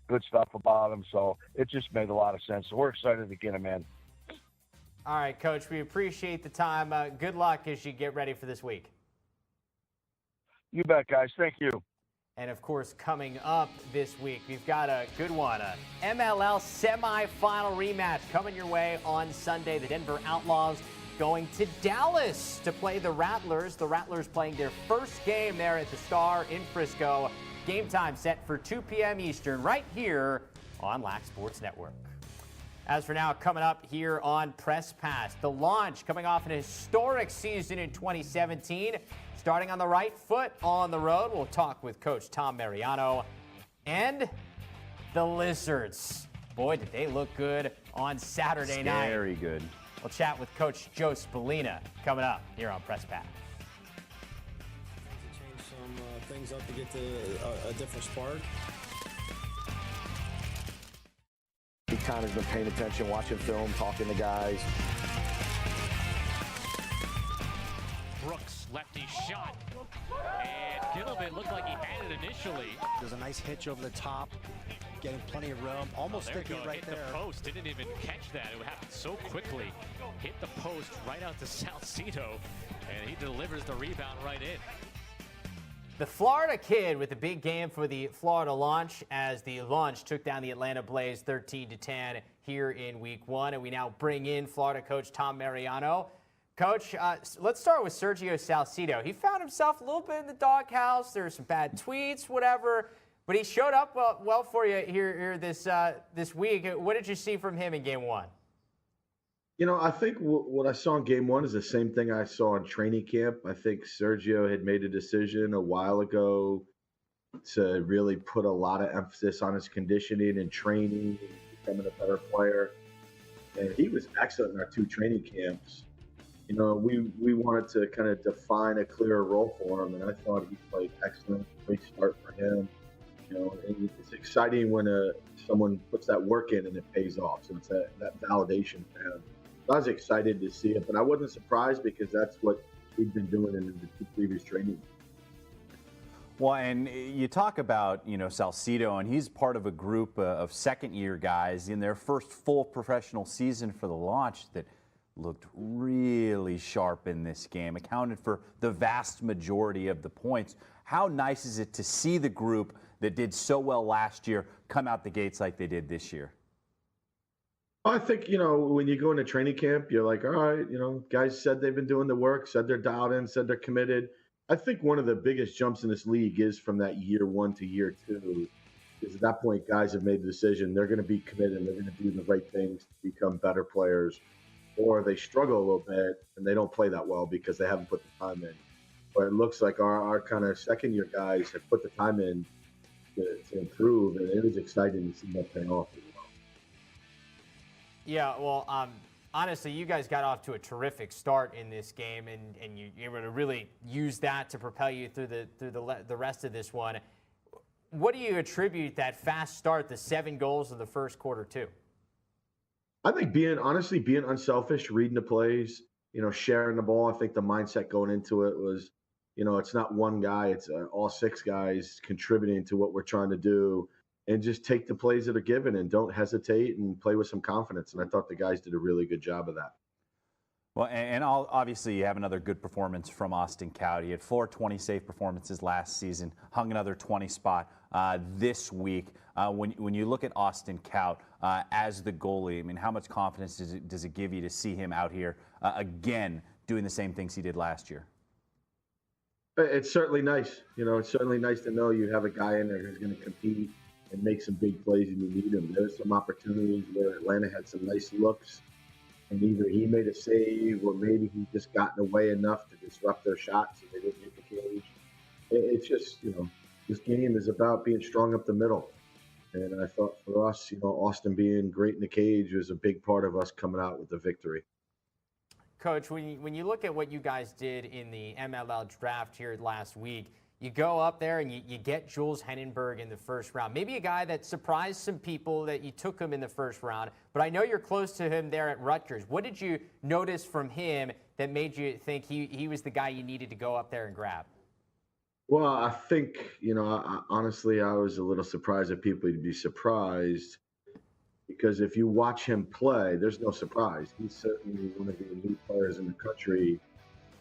good stuff about him. So it just made a lot of sense. So we're excited to get him in. All right, Coach, we appreciate the time. Good luck as you get ready for this week. You bet, guys. Thank you. And, of course, coming up this week, we've got a good one, a MLL semifinal rematch coming your way on Sunday. The Denver Outlaws going to Dallas to play the Rattlers. The Rattlers playing their first game there at the Star in Frisco. Game time set for 2 p.m. Eastern right here on LAC Sports Network. As for now, coming up here on Press Pass, the launch coming off an historic season in 2017. Starting on the right foot on the road, we'll talk with Coach Tom Mariano and the Lizards. Boy, did they look good on Saturday night. Very good. We'll chat with Coach Joe Spallina coming up here on Press Pass. Change some things up to get to a different spark. Connor's been paying attention, watching film, talking to guys. Brooks, lefty shot. And Gittleman looked like he had it initially. There's a nice hitch over the top. getting plenty of room, almost sticking it right hit there. The post, didn't even catch that. It happened so quickly. Hit the post right out to Salcido, and he delivers the rebound right in. The Florida Kid with a big game for the Florida Launch as the Launch took down the Atlanta Blaze 13-10 here in week 1. And we now bring in Florida coach Tom Mariano. Coach, let's start with Sergio Salcido. He found himself a little bit in the doghouse. There's some bad tweets, whatever. But he showed up well for you here this week. What did you see from him in game 1? I think what I saw in game 1 is the same thing I saw in training camp. I think Sergio had made a decision a while ago to really put a lot of emphasis on his conditioning and training and becoming a better player. And he was excellent in our 2 training camps. We wanted to kind of define a clearer role for him, and I thought he played excellent. Great start for him. And it's exciting when someone puts that work in and it pays off. So it's that validation for him. I was excited to see it, but I wasn't surprised because that's what he'd been doing in the 2 previous trainings. Well, and you talk about, Salcido, and he's part of a group of second-year guys in their first full professional season for the Launch that looked really sharp in this game, accounted for the vast majority of the points. How nice is it to see the group that did so well last year come out the gates like they did this year? I think, when you go into training camp, you're like, all right, guys said they've been doing the work, said they're dialed in, said they're committed. I think one of the biggest jumps in this league is from that year 1 to year 2. Because at that point, guys have made the decision they're going to be committed, they're going to do the right things to become better players. Or they struggle a little bit and they don't play that well because they haven't put the time in. But it looks like our kind of second-year guys have put the time in to improve, and it was exciting to see that pay off. Yeah, well, honestly, you guys got off to a terrific start in this game, and you were able to really use that to propel you through the rest of this one. What do you attribute that fast start, the 7 goals in the first quarter, to? I think being unselfish, reading the plays, sharing the ball. I think the mindset going into it was, it's not one guy, it's all 6 guys contributing to what we're trying to do, and just take the plays that are given and don't hesitate and play with some confidence. And I thought the guys did a really good job of that. Well, and obviously you have another good performance from Austin Kaut. He had 4 20-save performances last season, hung another 20 spot this week. When you look at Austin Kaut as the goalie, I mean, how much confidence does it give you to see him out here again doing the same things he did last year? It's certainly nice. It's certainly nice to know you have a guy in there who's going to compete and make some big plays and you need him. There's some opportunities where Atlanta had some nice looks, and either he made a save or maybe he just got in the way enough to disrupt their shots and they didn't hit the cage. It's just, this game is about being strong up the middle. And I thought for us, Austin being great in the cage was a big part of us coming out with the victory. Coach, when you look at what you guys did in the MLL draft here last week, you go up there and you get Jules Henenberg in the first round. Maybe a guy that surprised some people that you took him in the first round, but I know you're close to him there at Rutgers. What did you notice from him that made you think he was the guy you needed to go up there and grab? Well, I think, honestly, I was a little surprised that people would be surprised because if you watch him play, there's no surprise. He's certainly one of the elite players in the country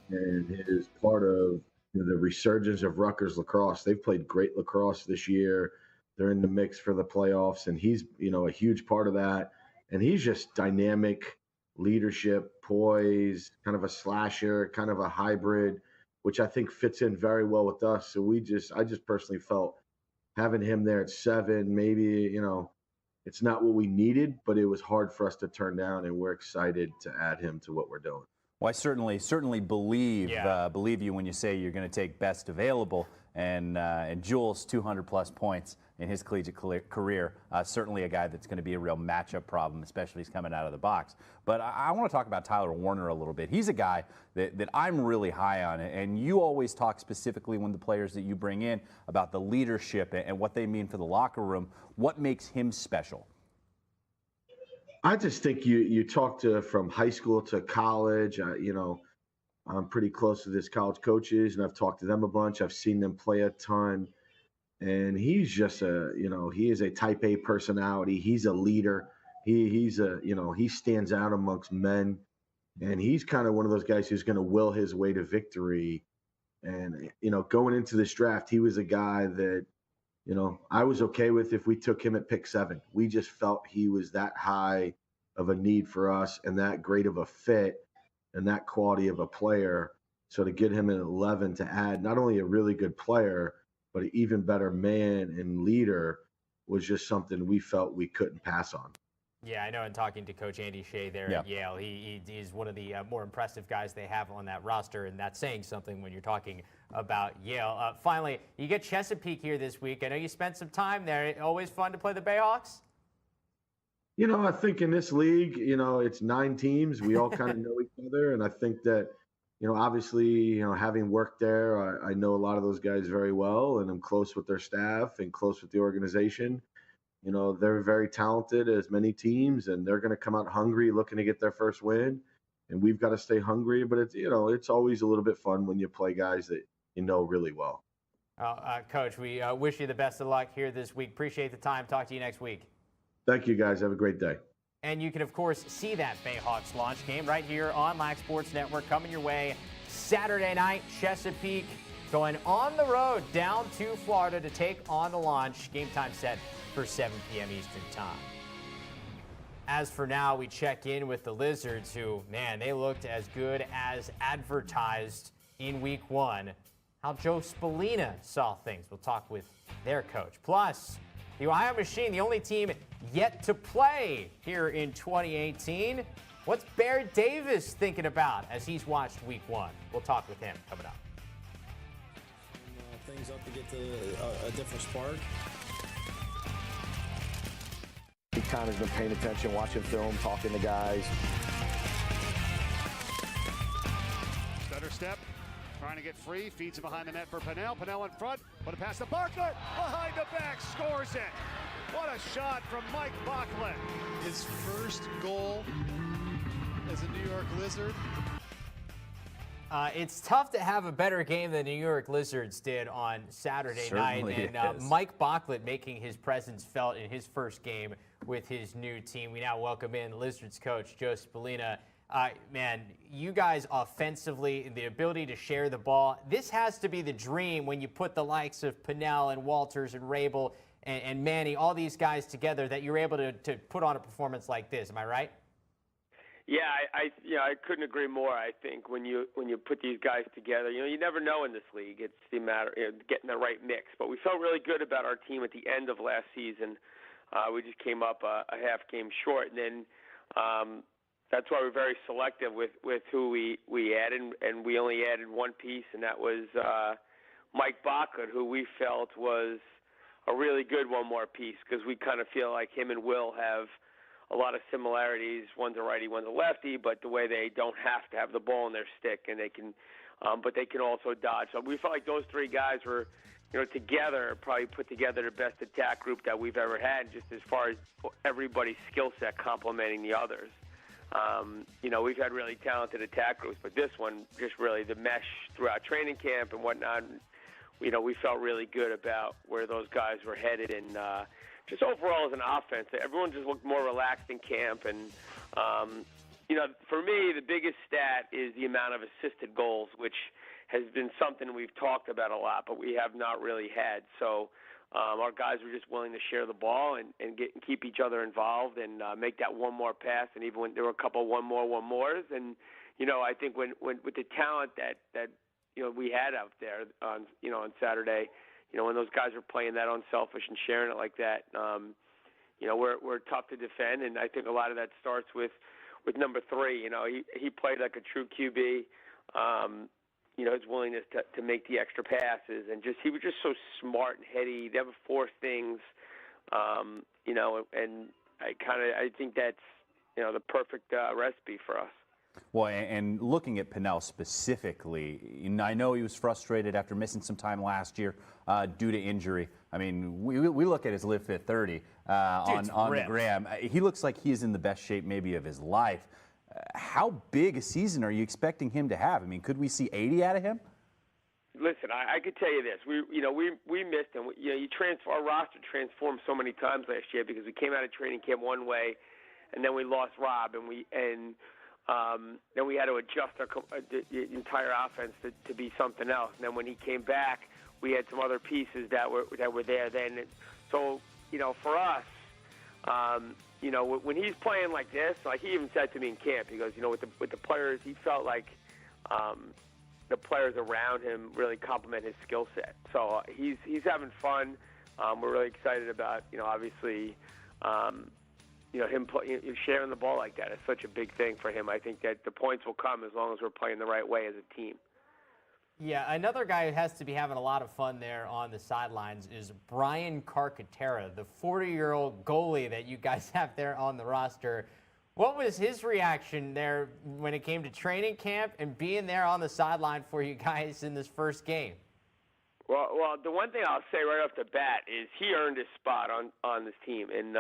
and is part of the resurgence of Rutgers lacrosse. They've played great lacrosse this year. They're in the mix for the playoffs, and he's, a huge part of that. And he's just dynamic, leadership, poise, kind of a slasher, kind of a hybrid, which I think fits in very well with us. So I just personally felt having him there at 7, maybe, it's not what we needed, but it was hard for us to turn down, and we're excited to add him to what we're doing. Well, I certainly believe you when you say you're going to take best available, and Jules 200-plus points in his collegiate career, certainly a guy that's going to be a real matchup problem, especially if he's coming out of the box. But I want to talk about Tyler Warner a little bit. He's a guy that I'm really high on, and you always talk specifically when the players that you bring in about the leadership and what they mean for the locker room. What makes him special? I just think you talk to from high school to college. I'm pretty close to his college coaches, and I've talked to them a bunch. I've seen them play a ton. And he's just he is a type A personality. He's a leader. He's he stands out amongst men, and he's kind of one of those guys who's going to will his way to victory. And, going into this draft, he was a guy that, I was okay with if we took him at pick 7. We just felt he was that high of a need for us and that great of a fit and that quality of a player. So to get him at 11 to add not only a really good player, but an even better man and leader was just something we felt we couldn't pass on. Yeah, I know. In talking to Coach Andy Shea there at Yale, he's one of the more impressive guys they have on that roster, and that's saying something when you're talking about Yale. Finally, you get Chesapeake here this week. I know you spent some time there. Always fun to play the Bayhawks? I think in this league, it's 9 teams. We all kind of know each other, and I think that, obviously, having worked there, I know a lot of those guys very well, and I'm close with their staff and close with the organization. They're very talented, as many teams, and they're going to come out hungry, looking to get their first win. And we've got to stay hungry, but it's always a little bit fun when you play guys that you know really well. Coach, we wish you the best of luck here this week. Appreciate the time. Talk to you next week. Thank you, guys. Have a great day. And you can, of course, see that Bayhawks launch game right here on Lac Sports Network coming your way Saturday night. Chesapeake going on the road down to Florida to take on the Launch. Game time set for 7 p.m. Eastern Time. As for now, we check in with the Lizards, who, man, they looked as good as advertised in Week 1. How Joe Spallina saw things. We'll talk with their coach. Plus, the Ohio Machine, the only team yet to play here in 2018. What's Bear Davis thinking about as he's watched Week 1? We'll talk with him coming up. Things up to get to a different spark. Connor's been paying attention, watching film, talking to guys. Stutter step, trying to get free, feeds it behind the net for Pennell. Pennell in front, put it past the Bartlett, behind the back, scores it. What a shot from Mike Bachman. His first goal as a New York Lizard. It's tough to have a better game than the New York Lizards did on Saturday night. And Mike Bachman making his presence felt in his first game with his new team. We now welcome in Lizards coach Joe Spallina. Man, you guys offensively, the ability to share the ball, this has to be the dream when you put the likes of Pennell and Walters and Rabel and Manny, all these guys together, that you're able to put on a performance like this. Am I right? Yeah, I couldn't agree more. I think when you put these guys together, you never know in this league. It's the matter getting the right mix. But we felt really good about our team at the end of last season. We just came up a half game short, and then that's why we're very selective with who we added, and we only added one piece, and that was Mike Bachman, who we felt was a really good one more piece, because we kind of feel like him and Will have a lot of similarities. One's a righty, one's a lefty, but the way they don't have to have the ball in their stick, and they can, but they can also dodge. So we felt like those 3 guys were, together, probably put together the best attack group that we've ever had, just as far as everybody's skill set complementing the others. We've had really talented attack groups, but this one, just really the mesh throughout training camp and whatnot, we felt really good about where those guys were headed, and just overall as an offense, everyone just looked more relaxed in camp. And, for me, the biggest stat is the amount of assisted goals, which has been something we've talked about a lot, but we have not really had. So our guys were just willing to share the ball and keep each other involved and make that one more pass. And even when there were a couple one mores. And, I think when with the talent that we had out there on Saturday, when those guys are playing that unselfish and sharing it like that, we're tough to defend. And I think a lot of that starts with number 3. He played like a true QB. His willingness to make the extra passes, and he was just so smart and heady. He never forced things, and I think that's the perfect recipe for us. Well, and looking at Pennell specifically, I know he was frustrated after missing some time last year due to injury. I mean, we look at his Live Fit 30 on the gram. He looks like he's in the best shape maybe of his life. How big a season are you expecting him to have? I mean, could we see 80 out of him? listen, I could tell you this. We missed him. Our roster transformed so many times last year because we came out of training camp one way, and then we lost Rob, and then we had to adjust the entire offense to be something else. And then when he came back, we had some other pieces that were there then. So, for us, when he's playing like this, like he even said to me in camp, he goes, with the players, he felt like the players around him really complement his skill set. So he's having fun. We're really excited about, obviously, him sharing the ball like that is such a big thing for him. I think that the points will come as long as we're playing the right way as a team. Yeah, another guy who has to be having a lot of fun there on the sidelines is Brian Carcaterra, the 40-year-old goalie that you guys have there on the roster. What was his reaction there when it came to training camp and being there on the sideline for you guys in this first game? Well, the one thing I'll say right off the bat is he earned his spot on this team, and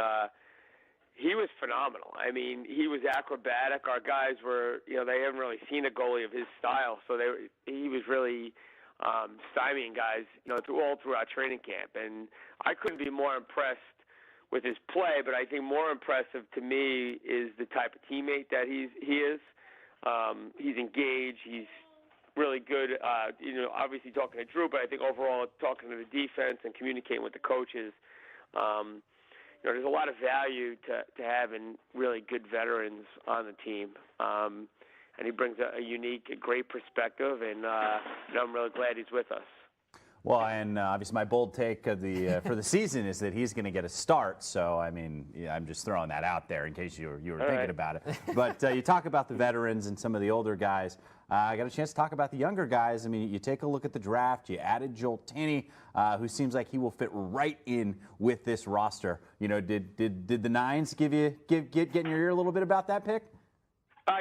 he was phenomenal. I mean, he was acrobatic. Our guys were, they haven't really seen a goalie of his style, so he was really stymieing guys, all throughout training camp. And I couldn't be more impressed with his play, but I think more impressive to me is the type of teammate that he is. He's engaged. He's really good, obviously talking to Drew, but I think overall talking to the defense and communicating with the coaches. There's a lot of value to having really good veterans on the team. And he brings a unique, great perspective, and I'm really glad he's with us. Well, and obviously my bold take of for the season is that he's going to get a start. So, I mean, I'm just throwing that out there in case you were thinking about it. But you talk about the veterans and some of the older guys. I got a chance to talk about the younger guys. I mean, you take a look at the draft. You added Joel Tenney, who seems like he will fit right in with this roster. Did the Nines get in your ear a little bit about that pick?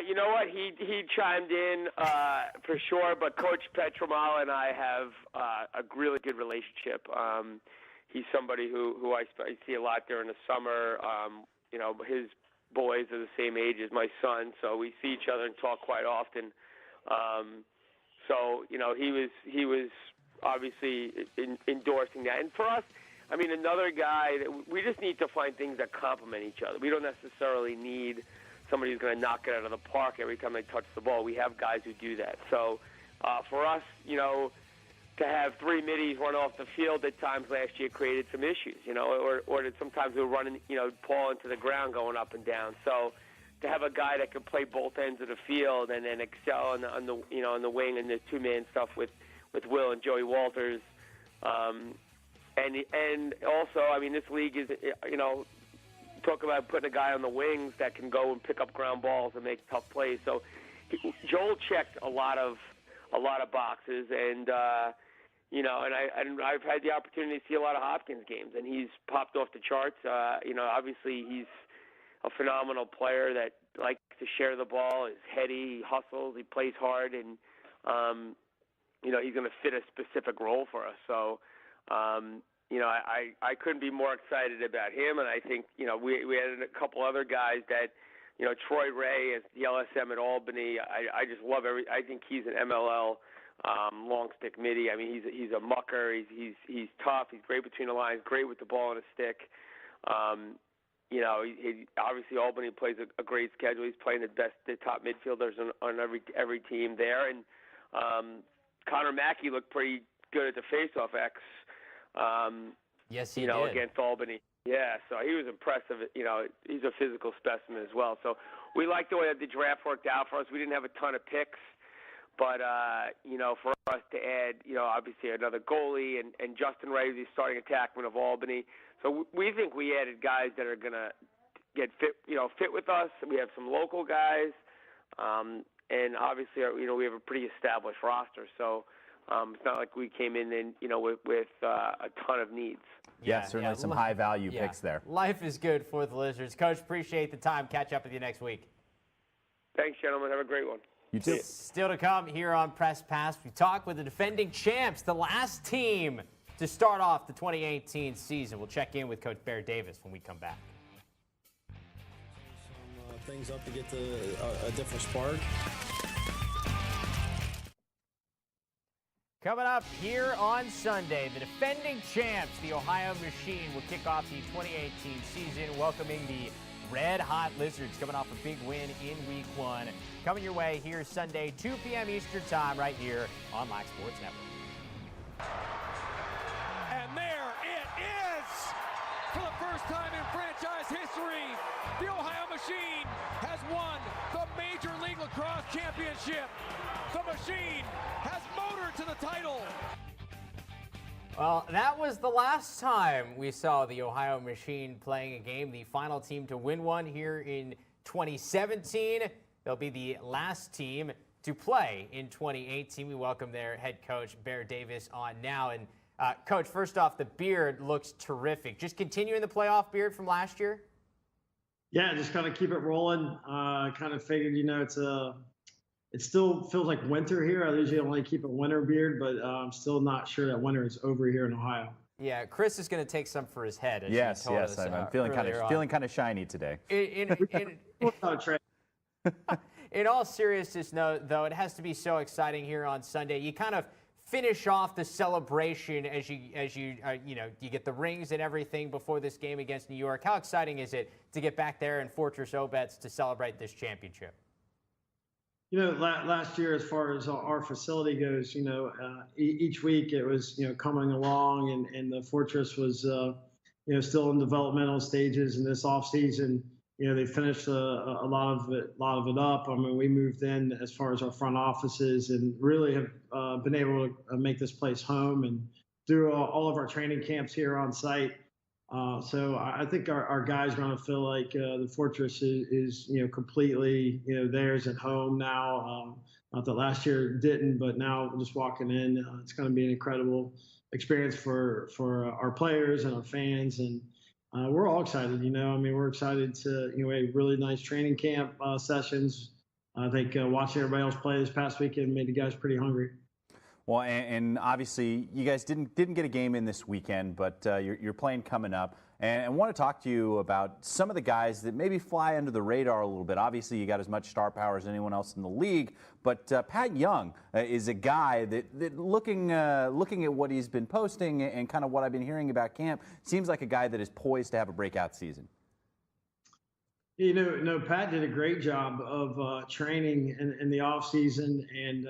You know what? He chimed in for sure, but Coach Petromal and I have a really good relationship. He's somebody who I see a lot during the summer. His boys are the same age as my son, so we see each other and talk quite often. He was obviously endorsing that. And for us, I mean, another guy that we just need to find things that complement each other. We don't necessarily need somebody who's going to knock it out of the park every time they touch the ball. We have guys who do that. So for us, to have three middies run off the field at times last year created some issues, or that sometimes we were running, Paul into the ground going up and down. So to have a guy that can play both ends of the field and then excel on the wing and the two-man stuff with Will and Joey Walters, and also, I mean, this league is, talk about putting a guy on the wings that can go and pick up ground balls and make tough plays. So Joel checked a lot of boxes, and I've had the opportunity to see a lot of Hopkins games, and he's popped off the charts. Obviously he's a phenomenal player that likes to share the ball, is heady, he hustles, he plays hard, and he's going to fit a specific role for us. So I couldn't be more excited about him, and I think, we added a couple other guys that, Troy Ray is the LSM at Albany. I just love I think he's an MLL long stick midi. I mean, he's a mucker. He's tough. He's great between the lines, great with the ball on a stick. Obviously Albany plays a great schedule. He's playing the top midfielders on every team there, and Connor Mackey looked pretty good at the faceoff X. Yes, he did. Against Albany. Yeah, so he was impressive. He's a physical specimen as well. So we like the way that the draft worked out for us. We didn't have a ton of picks, but for us to add, obviously another goalie and Justin Ray, the starting attackman of Albany. So we think we added guys that are gonna get fit with us. We have some local guys, and obviously we have a pretty established roster. So. It's not like we came in and with a ton of needs. Yeah, certainly some high value picks there. Life is good for the Lizards. Coach, appreciate the time. Catch up with you next week. Thanks, gentlemen. Have a great one. You too. Still to come here on Press Pass, we talk with the defending champs, the last team to start off the 2018 season. We'll check in with Coach Bear Davis when we come back. Some things up to get a different spark. Coming up here on Sunday, the defending champs, the Ohio Machine, will kick off the 2018 season, welcoming the Red Hot Lizards, coming off a big win in Week 1. Coming your way here Sunday, 2 p.m. Eastern Time, right here on Lac Sports Network. And there it is! For the first time in franchise history, the Ohio Machine has won the Major League Lacrosse Championship. The Machine has motored to the title. Well, that was the last time we saw the Ohio Machine playing a game, the final team to win one here in 2017. They'll be the last team to play in 2018. We welcome their head coach, Bear Davis, on now. And Coach, first off, the beard looks terrific. Just continuing the playoff beard from last year? Yeah, just kind of keep it rolling. Kind of figured, it still feels like winter here. I usually only keep a winter beard, but I'm still not sure that winter is over here in Ohio. Yeah, Chris is going to take some for his head. As Yes, he told us, I'm feeling kind of shiny today. In all seriousness, though, it has to be so exciting here on Sunday. You kind of finish off the celebration as you get the rings and everything before this game against New York. How exciting is it to get back there in Fortress Obetz to celebrate this championship? Last year, as far as our facility goes, each week it was, coming along, and the Fortress was, still in developmental stages. And this off season, they finished a lot of it up. I mean, we moved in as far as our front offices, and really have been able to make this place home, and through all of our training camps here on site. So I think our guys are going to feel like the Fortress is completely theirs at home now. Not that last year didn't, but now just walking in, it's going to be an incredible experience for our players and our fans, and we're all excited. We're excited to we had really nice training camp sessions. I think watching everybody else play this past weekend made the guys pretty hungry. Well, and obviously you guys didn't get a game in this weekend, but you're playing coming up. And I want to talk to you about some of the guys that maybe fly under the radar a little bit. Obviously, you got as much star power as anyone else in the league, but Pat Young is a guy that looking at what he's been posting and kind of what I've been hearing about camp, seems like a guy that is poised to have a breakout season. Pat did a great job of training in the off season, and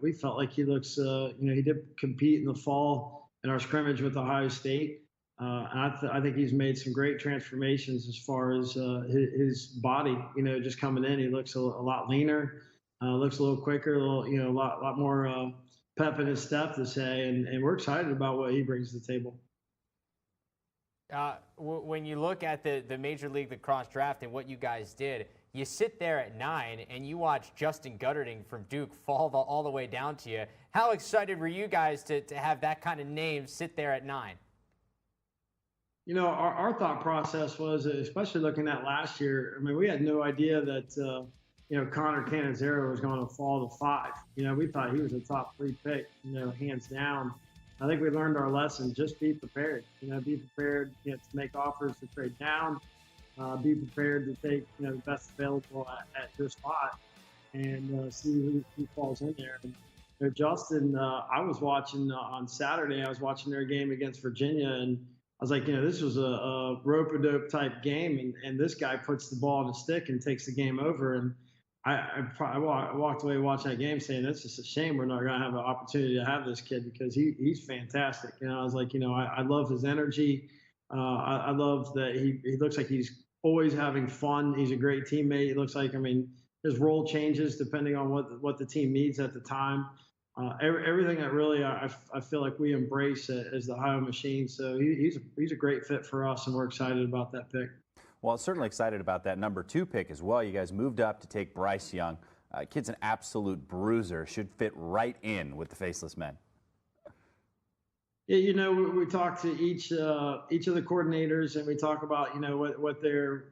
we felt like he looks. He did compete in the fall in our scrimmage with Ohio State. I think he's made some great transformations as far as his body. Just coming in, he looks a lot leaner, looks a little quicker, a lot more pep in his step to say, and we're excited about what he brings to the table. When you look at the Major League Lacrosse draft and what you guys did, you sit there at 9 and you watch Justin Gutterding from Duke fall all the way down to you. How excited were you guys to have that kind of name sit there at 9? Our thought process was, especially looking at last year, we had no idea that, Connor Cannizzaro was going to fall to 5. We thought he was a top 3 pick, hands down. I think we learned our lesson. Just be prepared. Be prepared to make offers to trade down. Be prepared to take the best available at your spot, and see who falls in there. And, Justin, I was watching on Saturday. I was watching their game against Virginia, and I was like, this was a rope-a-dope type game, and this guy puts the ball on the stick and takes the game over. And I walked away watching that game saying, it's just a shame we're not going to have an opportunity to have this kid, because he's fantastic. I was like, I love his energy. I love that he looks like he's always having fun. He's a great teammate. It looks like, his role changes depending on what the team needs at the time. Everything that really I feel like we embrace as the Ohio Machine. So he's a great fit for us, and we're excited about that pick. Well, certainly excited about that number 2 pick as well. You guys moved up to take Bryce Young. Kid's an absolute bruiser. Should fit right in with the Faceless Men. Yeah, we talk to each of the coordinators, and we talk about what their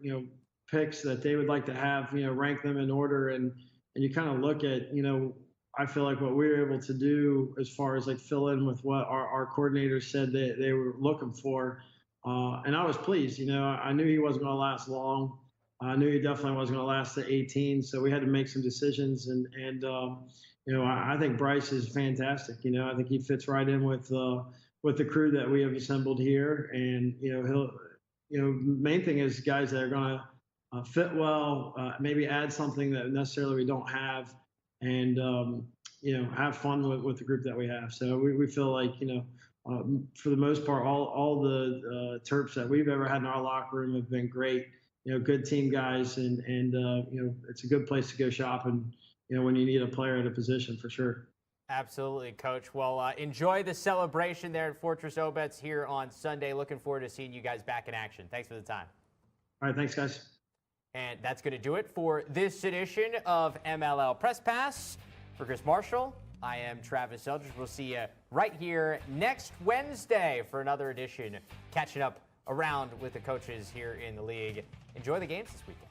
picks that they would like to have, rank them in order, and you kind of look at I feel like what we were able to do as far as like fill in with what our coordinators said they were looking for. And I was pleased. I knew he wasn't going to last long. I knew he definitely wasn't going to last to 18. So we had to make some decisions. And I think Bryce is fantastic. I think he fits right in with the crew that we have assembled here, and he'll. Main thing is guys that are going to fit well, maybe add something that necessarily we don't have, and have fun with the group that we have. So we feel like for the most part, all the Terps that we've ever had in our locker room have been great. Good team guys, and it's a good place to go shopping. When you need a player at a position, for sure. Absolutely, Coach. Well, enjoy the celebration there at Fortress Obetz here on Sunday. Looking forward to seeing you guys back in action. Thanks for the time. All right, thanks, guys. And that's going to do it for this edition of MLL Press Pass. For Chris Marshall, I am Travis Eldridge. We'll see you right here next Wednesday for another edition, catching up around with the coaches here in the league. Enjoy the games this weekend.